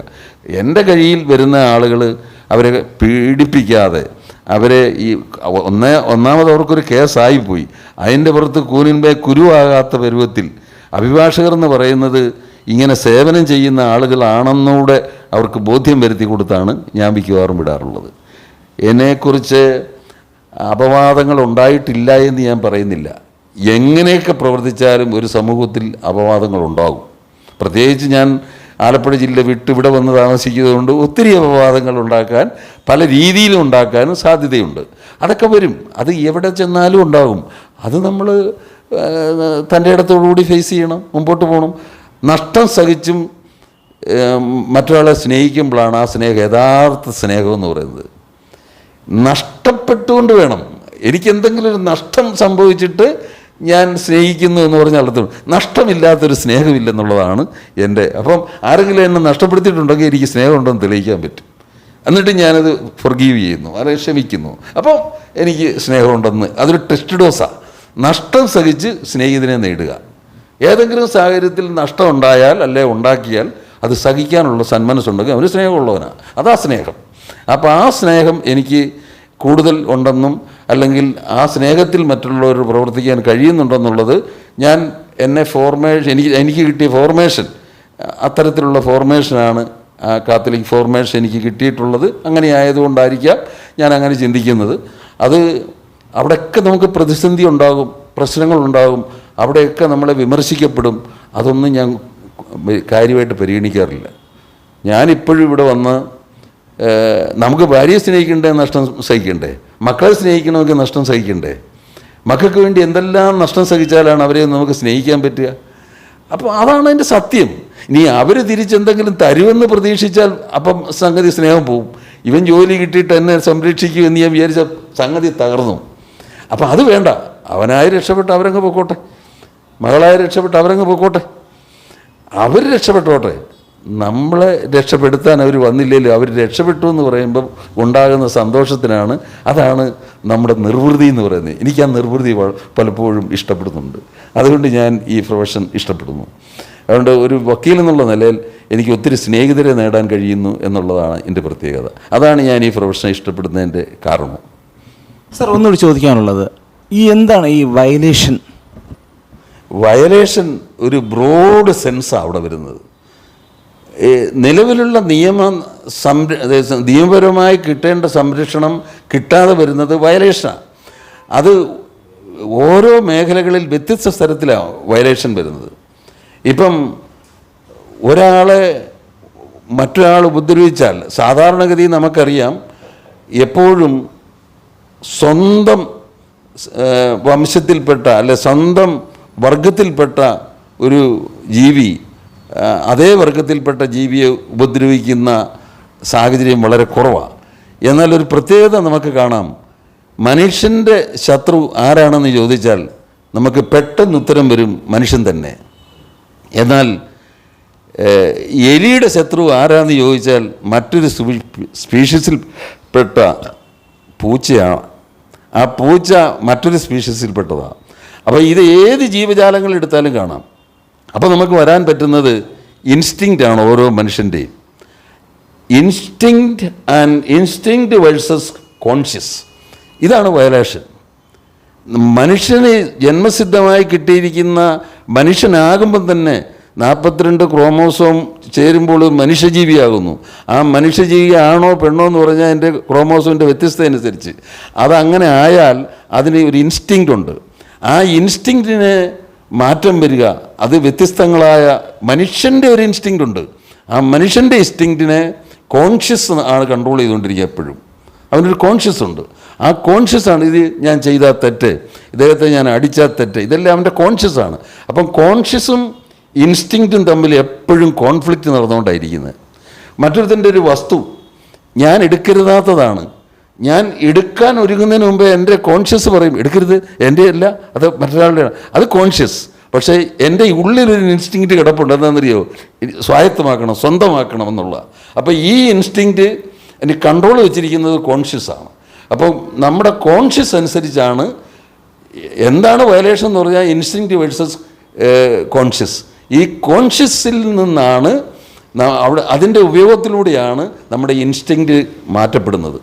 എൻ്റെ കയ്യിൽ വരുന്ന ആളുകൾ അവരെ പീഡിപ്പിക്കാതെ, അവരെ ഒന്നാമത് അവർക്കൊരു കേസായിപ്പോയി, അതിൻ്റെ പുറത്ത് കൂനിൻപേ കുരുവാകാത്ത പരുവത്തിൽ അഭിഭാഷകർ എന്ന് പറയുന്നത് ഇങ്ങനെ സേവനം ചെയ്യുന്ന ആളുകളാണെന്നൂടെ അവർക്ക് ബോധ്യം വരുത്തി കൊടുത്താണ് ഞാൻ മിക്കവാറും വിടാറുള്ളത്. എന്നെക്കുറിച്ച് അപവാദങ്ങൾ ഉണ്ടായിട്ടില്ല എന്ന് ഞാൻ പറയുന്നില്ല. എങ്ങനെയൊക്കെ പ്രവർത്തിച്ചാലും ഒരു സമൂഹത്തിൽ അപവാദങ്ങൾ ഉണ്ടാകും. പ്രത്യേകിച്ച് ഞാൻ ആലപ്പുഴ ജില്ല വിട്ട് ഇവിടെ വന്ന് താമസിക്കുന്നതുകൊണ്ട് ഒത്തിരി അപവാദങ്ങൾ ഉണ്ടാക്കാൻ, പല രീതിയിലും ഉണ്ടാക്കാനും സാധ്യതയുണ്ട്. അതൊക്കെ വരും, അത് എവിടെ ചെന്നാലും ഉണ്ടാകും. അത് നമ്മൾ തൻ്റെ ഇടത്തോടുകൂടി ഫേസ് ചെയ്യണം, മുമ്പോട്ട് പോകണം. നഷ്ടം സഹിച്ചും മറ്റൊരാളെ സ്നേഹിക്കുമ്പോഴാണ് ആ യഥാർത്ഥ സ്നേഹം എന്ന് പറയുന്നത്. നഷ്ടപ്പെട്ടുകൊണ്ട് വേണം. എനിക്കെന്തെങ്കിലും ഒരു നഷ്ടം സംഭവിച്ചിട്ട് ഞാൻ സ്നേഹിക്കുന്നു എന്ന് പറഞ്ഞാൽ നഷ്ടമില്ലാത്തൊരു സ്നേഹമില്ലെന്നുള്ളതാണ് എൻ്റെ. അപ്പം ആരെങ്കിലും എന്നെ നഷ്ടപ്പെടുത്തിയിട്ടുണ്ടെങ്കിൽ എനിക്ക് സ്നേഹമുണ്ടെന്ന് തെളിയിക്കാൻ പറ്റും. എന്നിട്ട് ഞാനത് ഫൊർഗീവ് ചെയ്യുന്നു, അത് ക്ഷമിക്കുന്നു. അപ്പം എനിക്ക് സ്നേഹമുണ്ടെന്ന്, അതൊരു ടെസ്റ്റ് ഡോസാണ്. നഷ്ടം സഹിച്ച് സ്നേഹിതനെ നേടുക. ഏതെങ്കിലും സാഹചര്യത്തിൽ നഷ്ടം ഉണ്ടായാൽ അല്ലെ ഉണ്ടാക്കിയാൽ അത് സഹിക്കാനുള്ള സന്മനസ്സുണ്ടെങ്കിൽ അവന് സ്നേഹമുള്ളവനാണ്. അതാ സ്നേഹം. അപ്പോൾ ആ സ്നേഹം എനിക്ക് കൂടുതൽ ഉണ്ടെന്നും, അല്ലെങ്കിൽ ആ സ്നേഹത്തിൽ മറ്റുള്ളവർ പ്രവർത്തിക്കാൻ കഴിയുന്നുണ്ടെന്നുള്ളത് ഞാൻ എനിക്ക് കിട്ടിയ ഫോർമേഷൻ, അത്തരത്തിലുള്ള ഫോർമേഷനാണ് കാത്തലിക് ഫോർമേഷൻ എനിക്ക് കിട്ടിയിട്ടുള്ളത്. അങ്ങനെ ആയതുകൊണ്ടായിരിക്കാം ഞാൻ അങ്ങനെ ചിന്തിക്കുന്നത്. അത് അവിടെയൊക്കെ നമുക്ക് പ്രതിസന്ധി ഉണ്ടാകും, പ്രശ്നങ്ങളുണ്ടാകും, അവിടെയൊക്കെ നമ്മളെ വിമർശിക്കപ്പെടും. അതൊന്നും ഞാൻ കാര്യമായിട്ട് പരിഗണിക്കാറില്ല. ഞാനിപ്പോഴും ഇവിടെ വന്ന് നമുക്ക് ഭാര്യയെ സ്നേഹിക്കണ്ടേ, നഷ്ടം സഹിക്കണ്ടേ? മക്കളെ സ്നേഹിക്കണമെങ്കിൽ നഷ്ടം സഹിക്കണ്ടേ? മക്കൾക്ക് വേണ്ടി എന്തെല്ലാം നഷ്ടം സഹിച്ചാലാണ് അവരെ നമുക്ക് സ്നേഹിക്കാൻ പറ്റുക? അപ്പോൾ അതാണ് എൻ്റെ സത്യം. ഇനി അവർ തിരിച്ചെന്തെങ്കിലും തരുമെന്ന് പ്രതീക്ഷിച്ചാൽ അപ്പം സംഗതി സ്നേഹം പോവും. ഇവൻ ജോലി കിട്ടിയിട്ട് എന്നെ സംരക്ഷിക്കും എന്ന് ഞാൻ വിചാരിച്ച സംഗതി തകർന്നു. അപ്പം അത് വേണ്ട. അവനായി രക്ഷപ്പെട്ട് അവരങ്ങ് പൊക്കോട്ടെ, മകളായി രക്ഷപ്പെട്ട് അവരങ്ങ് പൊക്കോട്ടെ, അവർ രക്ഷപ്പെട്ടോട്ടെ. നമ്മളെ രക്ഷപ്പെടുത്താൻ അവർ വന്നില്ലല്ലോ, അവർ രക്ഷപ്പെട്ടു എന്ന് പറയുമ്പം ഉണ്ടാകുന്ന സന്തോഷത്തിനാണ്, അതാണ് നമ്മുടെ നിർവൃതി എന്ന് പറയുന്നത്. എനിക്ക് ആ നിർവൃതി പലപ്പോഴും ഇഷ്ടപ്പെടുന്നുണ്ട്. അതുകൊണ്ട് ഞാൻ ഈ പ്രൊഫഷൻ ഇഷ്ടപ്പെടുന്നു. അതുകൊണ്ട് ഒരു വക്കീൽ എന്നുള്ള നിലയിൽ എനിക്ക് ഒത്തിരി സ്നേഹിതരെ നേടാൻ കഴിയുന്നു എന്നുള്ളതാണ് എൻ്റെ പ്രത്യേകത. അതാണ് ഞാൻ ഈ പ്രൊഫഷനെ ഇഷ്ടപ്പെടുന്നതിൻ്റെ കാരണം. സർ, ഒന്നുകൂടി ചോദിക്കാനുള്ളത്, എന്താണ് ഈ വയലേഷൻ? വയലേഷൻ ഒരു ബ്രോഡ് സെൻസാണ് അവിടെ വരുന്നത്. നിലവിലുള്ള നിയമപരമായി കിട്ടേണ്ട സംരക്ഷണം കിട്ടാതെ വരുന്നത് വയലേഷനാണ്. അത് ഓരോ മേഖലകളിൽ വ്യത്യസ്ത തരത്തിലാണ് വയലേഷൻ വരുന്നത്. ഇപ്പം ഒരാളെ മറ്റൊരാൾ ഉപദ്രവിച്ചാൽ സാധാരണഗതി നമുക്കറിയാം, എപ്പോഴും സ്വന്തം വംശത്തിൽപ്പെട്ട അല്ലെ സ്വന്തം വർഗത്തിൽപ്പെട്ട ഒരു ജീവി അതേ വർഗത്തിൽപ്പെട്ട ജീവിയെ ഉപദ്രവിക്കുന്ന സാഹചര്യം വളരെ കുറവാണ്. എന്നാൽ ഒരു പ്രത്യേകത നമുക്ക് കാണാം. മനുഷ്യൻ്റെ ശത്രു ആരാണെന്ന് ചോദിച്ചാൽ നമുക്ക് പെട്ടെന്ന് ഉത്തരം വരും, മനുഷ്യൻ തന്നെ. എന്നാൽ എലിയുടെ ശത്രു ആരാണെന്ന് ചോദിച്ചാൽ മറ്റൊരു സ്പീഷീസിൽപ്പെട്ട പൂച്ചയാണ്. ആ പൂച്ച മറ്റൊരു സ്പീഷീസിൽപ്പെട്ടതാണ്. അപ്പോൾ ഇത് ഏത് ജീവജാലങ്ങൾ എടുത്താലും കാണാം. അപ്പോൾ നമുക്ക് വരാൻ പറ്റുന്നത് ഇൻസ്റ്റിങ്ക്റ്റ് ആണ് ഓരോ മനുഷ്യൻ്റെയും. ഇൻസ്റ്റിങ്ക്റ്റ് വേഴ്സസ് കോൺഷ്യസ്, ഇതാണ് വയലേഷൻ. മനുഷ്യന് ജന്മസിദ്ധമായി കിട്ടിയിരിക്കുന്ന മനുഷ്യനാകുമ്പം തന്നെ 42 ക്രോമോസോം ചേരുമ്പോൾ മനുഷ്യജീവിയാകുന്നു. ആ മനുഷ്യജീവി ആണോ പെണ്ണോ എന്ന് പറഞ്ഞാൽ അതിൻ്റെ ക്രോമോസോമിൻ്റെ വ്യത്യസ്തത അനുസരിച്ച് അതങ്ങനെ ആയാൽ അതിന് ഒരു ഇൻസ്റ്റിങ്ക്റ്റ് ഉണ്ട്. ആ ഇൻസ്റ്റിങ്ക്റ്റിന് മാറ്റം വരിക, അത് വ്യത്യസ്തങ്ങളായ മനുഷ്യൻ്റെ ഒരു ഇൻസ്റ്റിങ്ക്റ്റ് ഉണ്ട്. ആ മനുഷ്യൻ്റെ ഇൻസ്റ്റിങ്ക്റ്റിനെ കോൺഷ്യസ് ആണ് കൺട്രോൾ ചെയ്തുകൊണ്ടിരിക്കുക. എപ്പോഴും അവനൊരു കോൺഷ്യസ് ഉണ്ട്. ആ കോൺഷ്യസാണ് ഇത് ഞാൻ ചെയ്ത തെറ്റ്, ഇദ്ദേഹത്തെ ഞാൻ അടിച്ച തെറ്റ്, ഇതെല്ലാം അവൻ്റെ കോൺഷ്യസാണ്. അപ്പം കോൺഷ്യസും ഇൻസ്റ്റിങ്ക്റ്റും തമ്മിൽ എപ്പോഴും കോൺഫ്ലിക്റ്റ് നടന്നുകൊണ്ടായിരിക്കുന്നത്. മറ്റൊരുത്തിൻ്റെ ഒരു വസ്തു ഞാൻ എടുക്കരുതാത്തതാണ്, ഞാൻ എടുക്കാൻ ഒരുങ്ങുന്നതിന് മുമ്പേ എൻ്റെ കോൺഷ്യസ് പറയും എടുക്കരുത്, എൻ്റെ അല്ല, അത് മറ്റൊരാളുടെയാണ്, അത് കോൺഷ്യസ്. പക്ഷേ എൻ്റെ ഉള്ളിലൊരു ഇൻസ്റ്റിങ്ക്റ്റ് കിടപ്പുണ്ട്. എന്താണെന്നറിയോ? സ്വായത്തമാക്കണം, സ്വന്തമാക്കണം എന്നുള്ള. അപ്പോൾ ഈ ഇൻസ്റ്റിങ്ക്റ്റ് എനിക്ക് കൺട്രോൾ വെച്ചിരിക്കുന്നത് കോൺഷ്യസാണ്. അപ്പം നമ്മുടെ കോൺഷ്യസ് അനുസരിച്ചാണ് എന്താണ് വയലേഷൻ എന്ന് പറഞ്ഞാൽ ഇൻസ്റ്റിങ്ക്റ്റ് വേഴ്സസ് കോൺഷ്യസ്. ഈ കോൺഷ്യസിൽ നിന്നാണ് അതിൻ്റെ ഉപയോഗത്തിലൂടെയാണ് നമ്മുടെ ഇൻസ്റ്റിങ്ക്റ്റ് മാറ്റപ്പെടുന്നത്.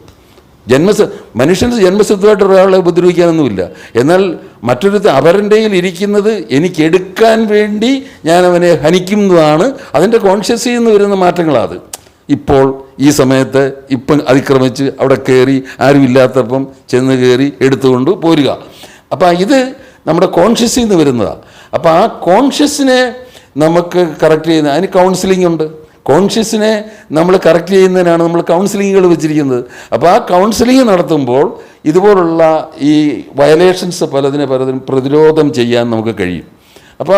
മനുഷ്യന് ജന്മസിദ്ധമായിട്ട് ഒരാളെ ഉപദ്രവിക്കാനൊന്നുമില്ല. എന്നാൽ മറ്റൊരു അവരുടെ ഇരിക്കുന്നത് എനിക്കെടുക്കാൻ വേണ്ടി ഞാൻ അവനെ ഹനിക്കുന്നതാണ്. അതിൻ്റെ കോൺഷ്യസിൽ നിന്ന് വരുന്ന മാറ്റങ്ങളാണ്. ഇപ്പോൾ ഈ സമയത്ത് ഇപ്പം അതിക്രമിച്ച് അവിടെ കയറി ആരുമില്ലാത്തപ്പം ചെന്ന് കയറി എടുത്തുകൊണ്ട് പോരുക. അപ്പോൾ ഇത് നമ്മുടെ കോൺഷ്യസിൽ നിന്ന് വരുന്നതാണ്. അപ്പോൾ ആ കോൺഷ്യസിനെ നമുക്ക് കറക്റ്റ് ചെയ്യുന്ന അതിന് കൗൺസിലിംഗ് ഉണ്ട്. കോൺഷ്യസിനെ നമ്മൾ കറക്റ്റ് ചെയ്യുന്നതിനാണ് നമ്മൾ കൗൺസിലിങ്ങുകൾ വെച്ചിരിക്കുന്നത്. അപ്പോൾ ആ കൗൺസിലിംഗ് നടത്തുമ്പോൾ ഇതുപോലുള്ള ഈ വയലേഷൻസ് പലതിനും പ്രതിരോധം ചെയ്യാൻ നമുക്ക് കഴിയും. അപ്പോൾ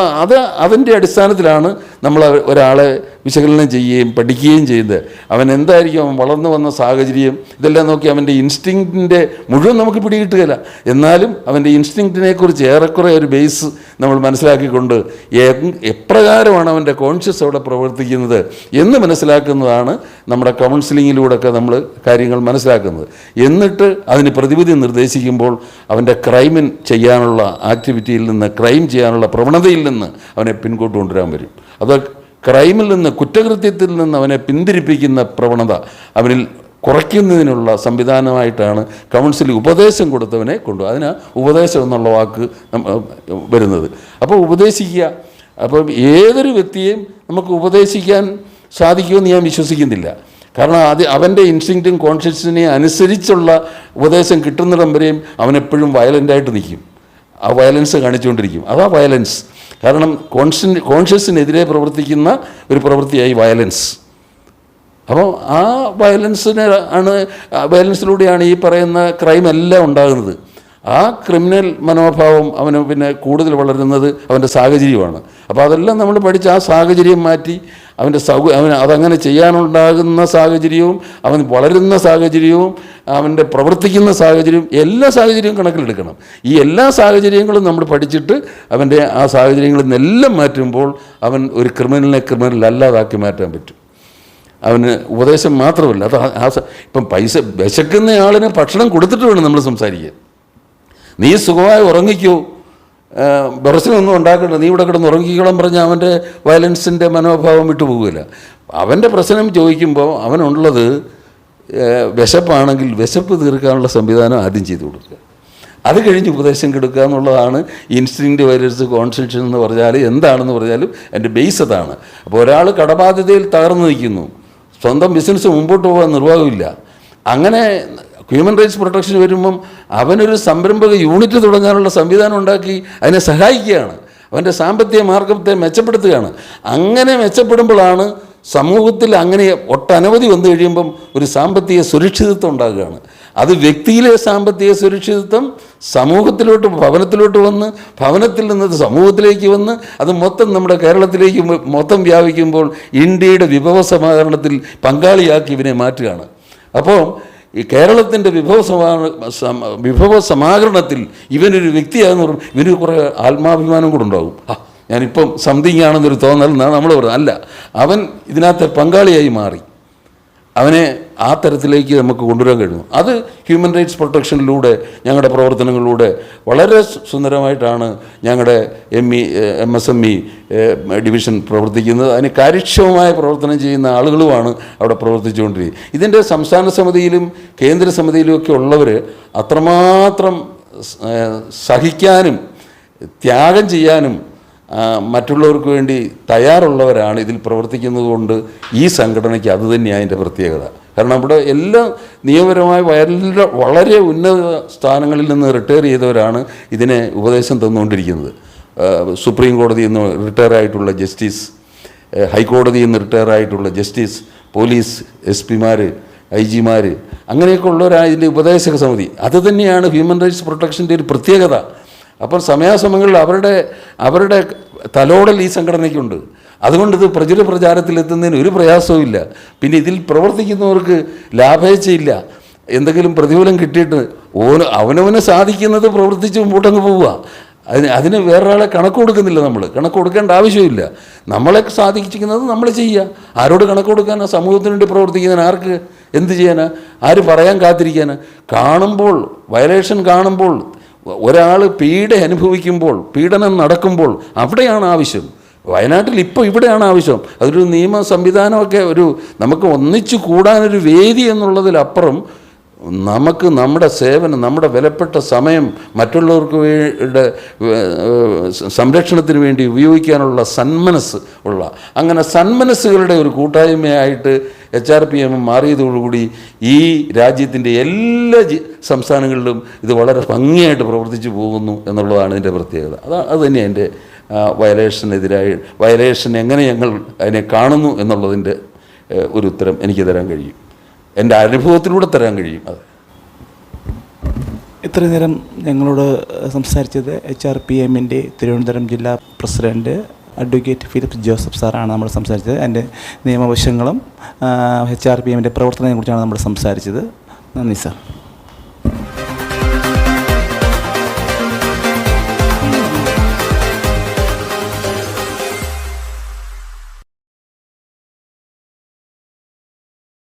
അതിൻ്റെ അടിസ്ഥാനത്തിലാണ് നമ്മൾ ഒരാളെ വിശകലനം ചെയ്യുകയും പഠിക്കുകയും ചെയ്യുന്നത്. അവൻ എന്തായിരിക്കും, അവൻ വളർന്നു വന്ന സാഹചര്യം, ഇതെല്ലാം നോക്കി അവൻ്റെ ഇൻസ്റ്റിങ്ക്റ്റിൻ്റെ മുഴുവൻ നമുക്ക് പിടികിട്ടുകയില്ല. എന്നാലും അവൻ്റെ ഇൻസ്റ്റിങ്ക്റ്റിനെക്കുറിച്ച് ഏറെക്കുറെ ഒരു ബേസ് നമ്മൾ മനസ്സിലാക്കിക്കൊണ്ട് എപ്രകാരമാണ് അവൻ്റെ കോൺഷ്യസ് അവിടെ പ്രവർത്തിക്കുന്നത് എന്ന് മനസ്സിലാക്കുന്നതാണ് നമ്മുടെ കൗൺസിലിങ്ങിലൂടെയൊക്കെ നമ്മൾ കാര്യങ്ങൾ മനസ്സിലാക്കുന്നത്. എന്നിട്ട് അതിന് പ്രതിവിധി നിർദ്ദേശിക്കുമ്പോൾ അവൻ്റെ ക്രൈമിൻ ചെയ്യാനുള്ള ആക്ടിവിറ്റിയിൽ നിന്ന്, ക്രൈം ചെയ്യാനുള്ള പ്രവണതയിൽ നിന്ന് അവനെ പിൻകോട്ട് കൊണ്ടുവരാൻ വരും. അത് ക്രൈമിൽ നിന്ന്, കുറ്റകൃത്യത്തിൽ നിന്ന് അവനെ പിന്തിരിപ്പിക്കുന്ന പ്രവണത അവനിൽ കുറയ്ക്കുന്നതിനുള്ള സംവിധാനമായിട്ടാണ് കൗൺസിൽ ഉപദേശം കൊടുത്തവനെ അതിന് ഉപദേശം എന്നുള്ള വാക്ക് വരുന്നത്. അപ്പോൾ ഉപദേശിക്കുക. അപ്പം ഏതൊരു വ്യക്തിയെയും നമുക്ക് ഉപദേശിക്കാൻ സാധിക്കുമെന്ന് ഞാൻ വിശ്വസിക്കുന്നില്ല. കാരണം അവൻ്റെ ഇൻസ്റ്റിങ്ക്റ്റും കോൺഷ്യസിനെയും അനുസരിച്ചുള്ള ഉപദേശം കിട്ടുന്നിടം വരെയും അവനെപ്പോഴും വയലൻ്റായിട്ട് നിൽക്കും. ആ വയലൻസ് കാണിച്ചുകൊണ്ടിരിക്കും. അതാ വയലൻസ്. കാരണം കോൺഷ്യസിനെതിരെ പ്രവർത്തിക്കുന്ന ഒരു പ്രവൃത്തിയായി വയലൻസ്. അപ്പോൾ ആ വയലൻസിലൂടെയാണ് ഈ പറയുന്ന ക്രൈം എല്ലാം ഉണ്ടാകുന്നത്. ആ ക്രിമിനൽ മനോഭാവം അവന് പിന്നെ കൂടുതൽ വളരുന്നത് അവൻ്റെ സാഹചര്യമാണ്. അപ്പോൾ അതെല്ലാം നമ്മൾ പഠിച്ച് ആ സാഹചര്യം മാറ്റി അവൻ്റെ അവന് അതങ്ങനെ ചെയ്യാനുണ്ടാകുന്ന സാഹചര്യവും അവൻ വളരുന്ന സാഹചര്യവും അവൻ്റെ പ്രവർത്തിക്കുന്ന സാഹചര്യവും എല്ലാ സാഹചര്യവും കണക്കിലെടുക്കണം. ഈ എല്ലാ സാഹചര്യങ്ങളും നമ്മൾ പഠിച്ചിട്ട് അവൻ്റെ ആ സാഹചര്യങ്ങളിൽ നിന്നെല്ലാം മാറ്റുമ്പോൾ അവൻ ഒരു ക്രിമിനലിനെ ക്രിമിനൽ അല്ലാതാക്കി മാറ്റാൻ പറ്റും. അവന് ഉപദേശം മാത്രമല്ല, അത് ഇപ്പം പൈസ വിശക്കുന്ന ആളിന് ഭക്ഷണം കൊടുത്തിട്ട് വേണം നമ്മൾ സംസാരിക്കാൻ. നീ സുഖമായി ഉറങ്ങിക്കോ, പ്രശ്നമൊന്നും ഉണ്ടാക്കണ്ട, നീ ഇവിടെ കിടന്ന് ഉറങ്ങിക്കോളം പറഞ്ഞാൽ അവൻ്റെ വയലൻസിൻ്റെ മനോഭാവം വിട്ടുപോകില്ല. അവൻ്റെ പ്രശ്നം ചോദിക്കുമ്പോൾ അവനുള്ളത് വിശപ്പാണെങ്കിൽ വിശപ്പ് തീർക്കാനുള്ള സംവിധാനം ആദ്യം ചെയ്തു കൊടുക്കുക. അത് കഴിഞ്ഞ് ഉപദേശം കൊടുക്കുക എന്നുള്ളതാണ് ഇൻസ്റ്റിങ്ക്റ്റ് വയലൻസ് കോൺസെപ്ഷൻ എന്ന് പറഞ്ഞാൽ. എന്താണെന്ന് പറഞ്ഞാലും എൻ്റെ ബേസ് അതാണ്. അപ്പോൾ ഒരാൾ കടബാധ്യതയിൽ തകർന്നു നിൽക്കുന്നു, സ്വന്തം ബിസിനസ് മുമ്പോട്ട് പോകാൻ നിർവാഹമില്ല, അങ്ങനെ ഹ്യൂമൻ റൈറ്റ്സ് പ്രൊട്ടക്ഷൻ വരുമ്പം അവനൊരു സംരംഭക യൂണിറ്റ് തുടങ്ങാനുള്ള സംവിധാനം ഉണ്ടാക്കി അതിനെ സഹായിക്കുകയാണ്, അവൻ്റെ സാമ്പത്തിക മാർഗത്തെ മെച്ചപ്പെടുത്തുകയാണ്. അങ്ങനെ മെച്ചപ്പെടുമ്പോഴാണ് സമൂഹത്തിൽ അങ്ങനെ ഒട്ടനവധി വന്നു കഴിയുമ്പം ഒരു സാമ്പത്തിക സുരക്ഷിതത്വം ഉണ്ടാകുകയാണ്. അത് വ്യക്തിയിലെ സാമ്പത്തിക സുരക്ഷിതത്വം സമൂഹത്തിലോട്ട് ഭവനത്തിലോട്ട് വന്ന് ഭവനത്തിൽ നിന്ന് സമൂഹത്തിലേക്ക് വന്ന് അത് മൊത്തം നമ്മുടെ കേരളത്തിലേക്ക് മൊത്തം വ്യാപിക്കുമ്പോൾ ഇന്ത്യയുടെ വിഭവ സമാഹരണത്തിൽ പങ്കാളിയാക്കി ഇവനെ മാറ്റുകയാണ്. അപ്പോൾ ഈ കേരളത്തിൻ്റെ വിഭവ സമാഹരണത്തിൽ ഇവനൊരു വ്യക്തിയാണെന്ന് പറയുമ്പോൾ ഇവന് കുറേ ആത്മാഭിമാനം കൂടെ ഉണ്ടാകും. ഞാനിപ്പം സംതിങ് ആണെന്നൊരു തോന്നൽ എന്നാണ് നമ്മൾ പറയുന്നത്. അല്ല, അവൻ ഇതിനകത്തെ പങ്കാളിയായി മാറി. അവനെ ആ തരത്തിലേക്ക് നമുക്ക് കൊണ്ടുവരാൻ കഴിയുന്നു. അത് ഹ്യൂമൻ റൈറ്റ്സ് പ്രൊട്ടക്ഷനിലൂടെ ഞങ്ങളുടെ പ്രവർത്തനങ്ങളിലൂടെ വളരെ സുന്ദരമായിട്ടാണ് ഞങ്ങളുടെ MSME ഡിവിഷൻ പ്രവർത്തിക്കുന്നത്. അതിന് കാര്യക്ഷമമായ പ്രവർത്തനം ചെയ്യുന്ന ആളുകളുമാണ് അവിടെ പ്രവർത്തിച്ചുകൊണ്ടിരിക്കുന്നത്. ഇതിൻ്റെ സംസ്ഥാന സമിതിയിലും കേന്ദ്ര സമിതിയിലും ഒക്കെ ഉള്ളവർ അത്രമാത്രം സഹിക്കാനും ത്യാഗം ചെയ്യാനും മറ്റുള്ളവർക്ക് വേണ്ടി തയ്യാറുള്ളവരാണ് ഇതിൽ പ്രവർത്തിക്കുന്നത് കൊണ്ട് ഈ സംഘടനയ്ക്ക് അതുതന്നെയാണ് അതിൻ്റെ പ്രത്യേകത. കാരണം ഇവിടെ എല്ലാ നിയമപരമായ വളരെ ഉന്നത സ്ഥാനങ്ങളിൽ നിന്ന് റിട്ടയർ ചെയ്തവരാണ് ഇതിനെ ഉപദേശം തന്നുകൊണ്ടിരിക്കുന്നത്. സുപ്രീം കോടതിയിൽ നിന്ന് റിട്ടയർ ആയിട്ടുള്ള ജസ്റ്റിസ്, ഹൈക്കോടതിയിൽ നിന്ന് റിട്ടയർ ആയിട്ടുള്ള ജസ്റ്റിസ്, പോലീസ് SP-മാർ, IG-മാർ, അങ്ങനെയൊക്കെ ഉള്ളവരാണ് ഇതിൻ്റെ ഉപദേശക സമിതി. അതുതന്നെയാണ് ഹ്യൂമൻ റൈറ്റ്സ് പ്രൊട്ടക്ഷൻ്റെ ഒരു പ്രത്യേകത. അപ്പോൾ സമയാസമയങ്ങളിൽ അവരുടെ തലോടൽ ഈ സംഘടനയ്ക്കുണ്ട്. അതുകൊണ്ട് ഇത് പ്രചാരത്തിലെത്തുന്നതിന് ഒരു പ്രയാസവും ഇല്ല. പിന്നെ ഇതിൽ പ്രവർത്തിക്കുന്നവർക്ക് ലാഭേച്ഛയില്ല. എന്തെങ്കിലും പ്രതിഫലം കിട്ടിയിട്ട് അവനവന് സാധിക്കുന്നത് പ്രവർത്തിച്ച് മുമ്പോട്ടങ്ങ് പോവുക. അതിന് വേറൊരാളെ കണക്ക് കൊടുക്കുന്നില്ല. നമ്മൾ കണക്ക് കൊടുക്കേണ്ട ആവശ്യമില്ല. നമ്മളെ സാധിക്കുന്നത് നമ്മൾ ചെയ്യുക. ആരോട് കണക്ക് കൊടുക്കാനാ? സമൂഹത്തിന് വേണ്ടി പ്രവർത്തിക്കുന്നതിന് ആർക്ക് എന്ത് ചെയ്യാനാ? ആര് പറയാൻ കാത്തിരിക്കാനാ? കാണുമ്പോൾ വയലേഷൻ കാണുമ്പോൾ ഒരാൾ അനുഭവിക്കുമ്പോൾ, പീഡനം നടക്കുമ്പോൾ അവിടെയാണ് ആവശ്യം. വയനാട്ടിൽ ഇപ്പോൾ ഇവിടെയാണ് ആവശ്യം. അതൊരു നിയമ സംവിധാനമൊക്കെ നമുക്ക് ഒന്നിച്ചു കൂടാനൊരു വേദി എന്നുള്ളതിലപ്പുറം നമുക്ക് നമ്മുടെ സേവനം, നമ്മുടെ വിലപ്പെട്ട സമയം മറ്റുള്ളവർക്ക് സംരക്ഷണത്തിന് വേണ്ടി ഉപയോഗിക്കാനുള്ള സന്മനസ് ഉള്ള അങ്ങനെ സന്മനസ്സുകളുടെ ഒരു കൂട്ടായ്മയായിട്ട് HRPM മാറിയതോടുകൂടി ഈ രാജ്യത്തിൻ്റെ എല്ലാ സംസ്ഥാനങ്ങളിലും ഇത് വളരെ ഭംഗിയായിട്ട് പ്രവർത്തിച്ചു പോകുന്നു എന്നുള്ളതാണ് ഇതിൻ്റെ പ്രത്യേകത. അത് തന്നെയാണ് എൻ്റെ വയലേഷൻ എങ്ങനെ ഞങ്ങൾ അതിനെ കാണുന്നു എന്നുള്ളതിൻ്റെ ഒരു ഉത്തരം എനിക്ക് തരാൻ കഴിയും. എൻ്റെ അനുഭവത്തിലൂടെ തരാൻ കഴിയും. അത് ഇത്രയും നേരം ഞങ്ങളോട് സംസാരിച്ചത് HRPMൻ്റെ തിരുവനന്തപുരം ജില്ലാ പ്രസിഡൻറ്റ് അഡ്വക്കേറ്റ് ഫിലിപ്പ് ജോസഫ് സാറാണ് നമ്മൾ സംസാരിച്ചത്. അതിൻ്റെ നിയമവശങ്ങളും HRPMൻ്റെ പ്രവർത്തനത്തെക്കുറിച്ചാണ് നമ്മൾ സംസാരിച്ചത്. നന്ദി സാർ.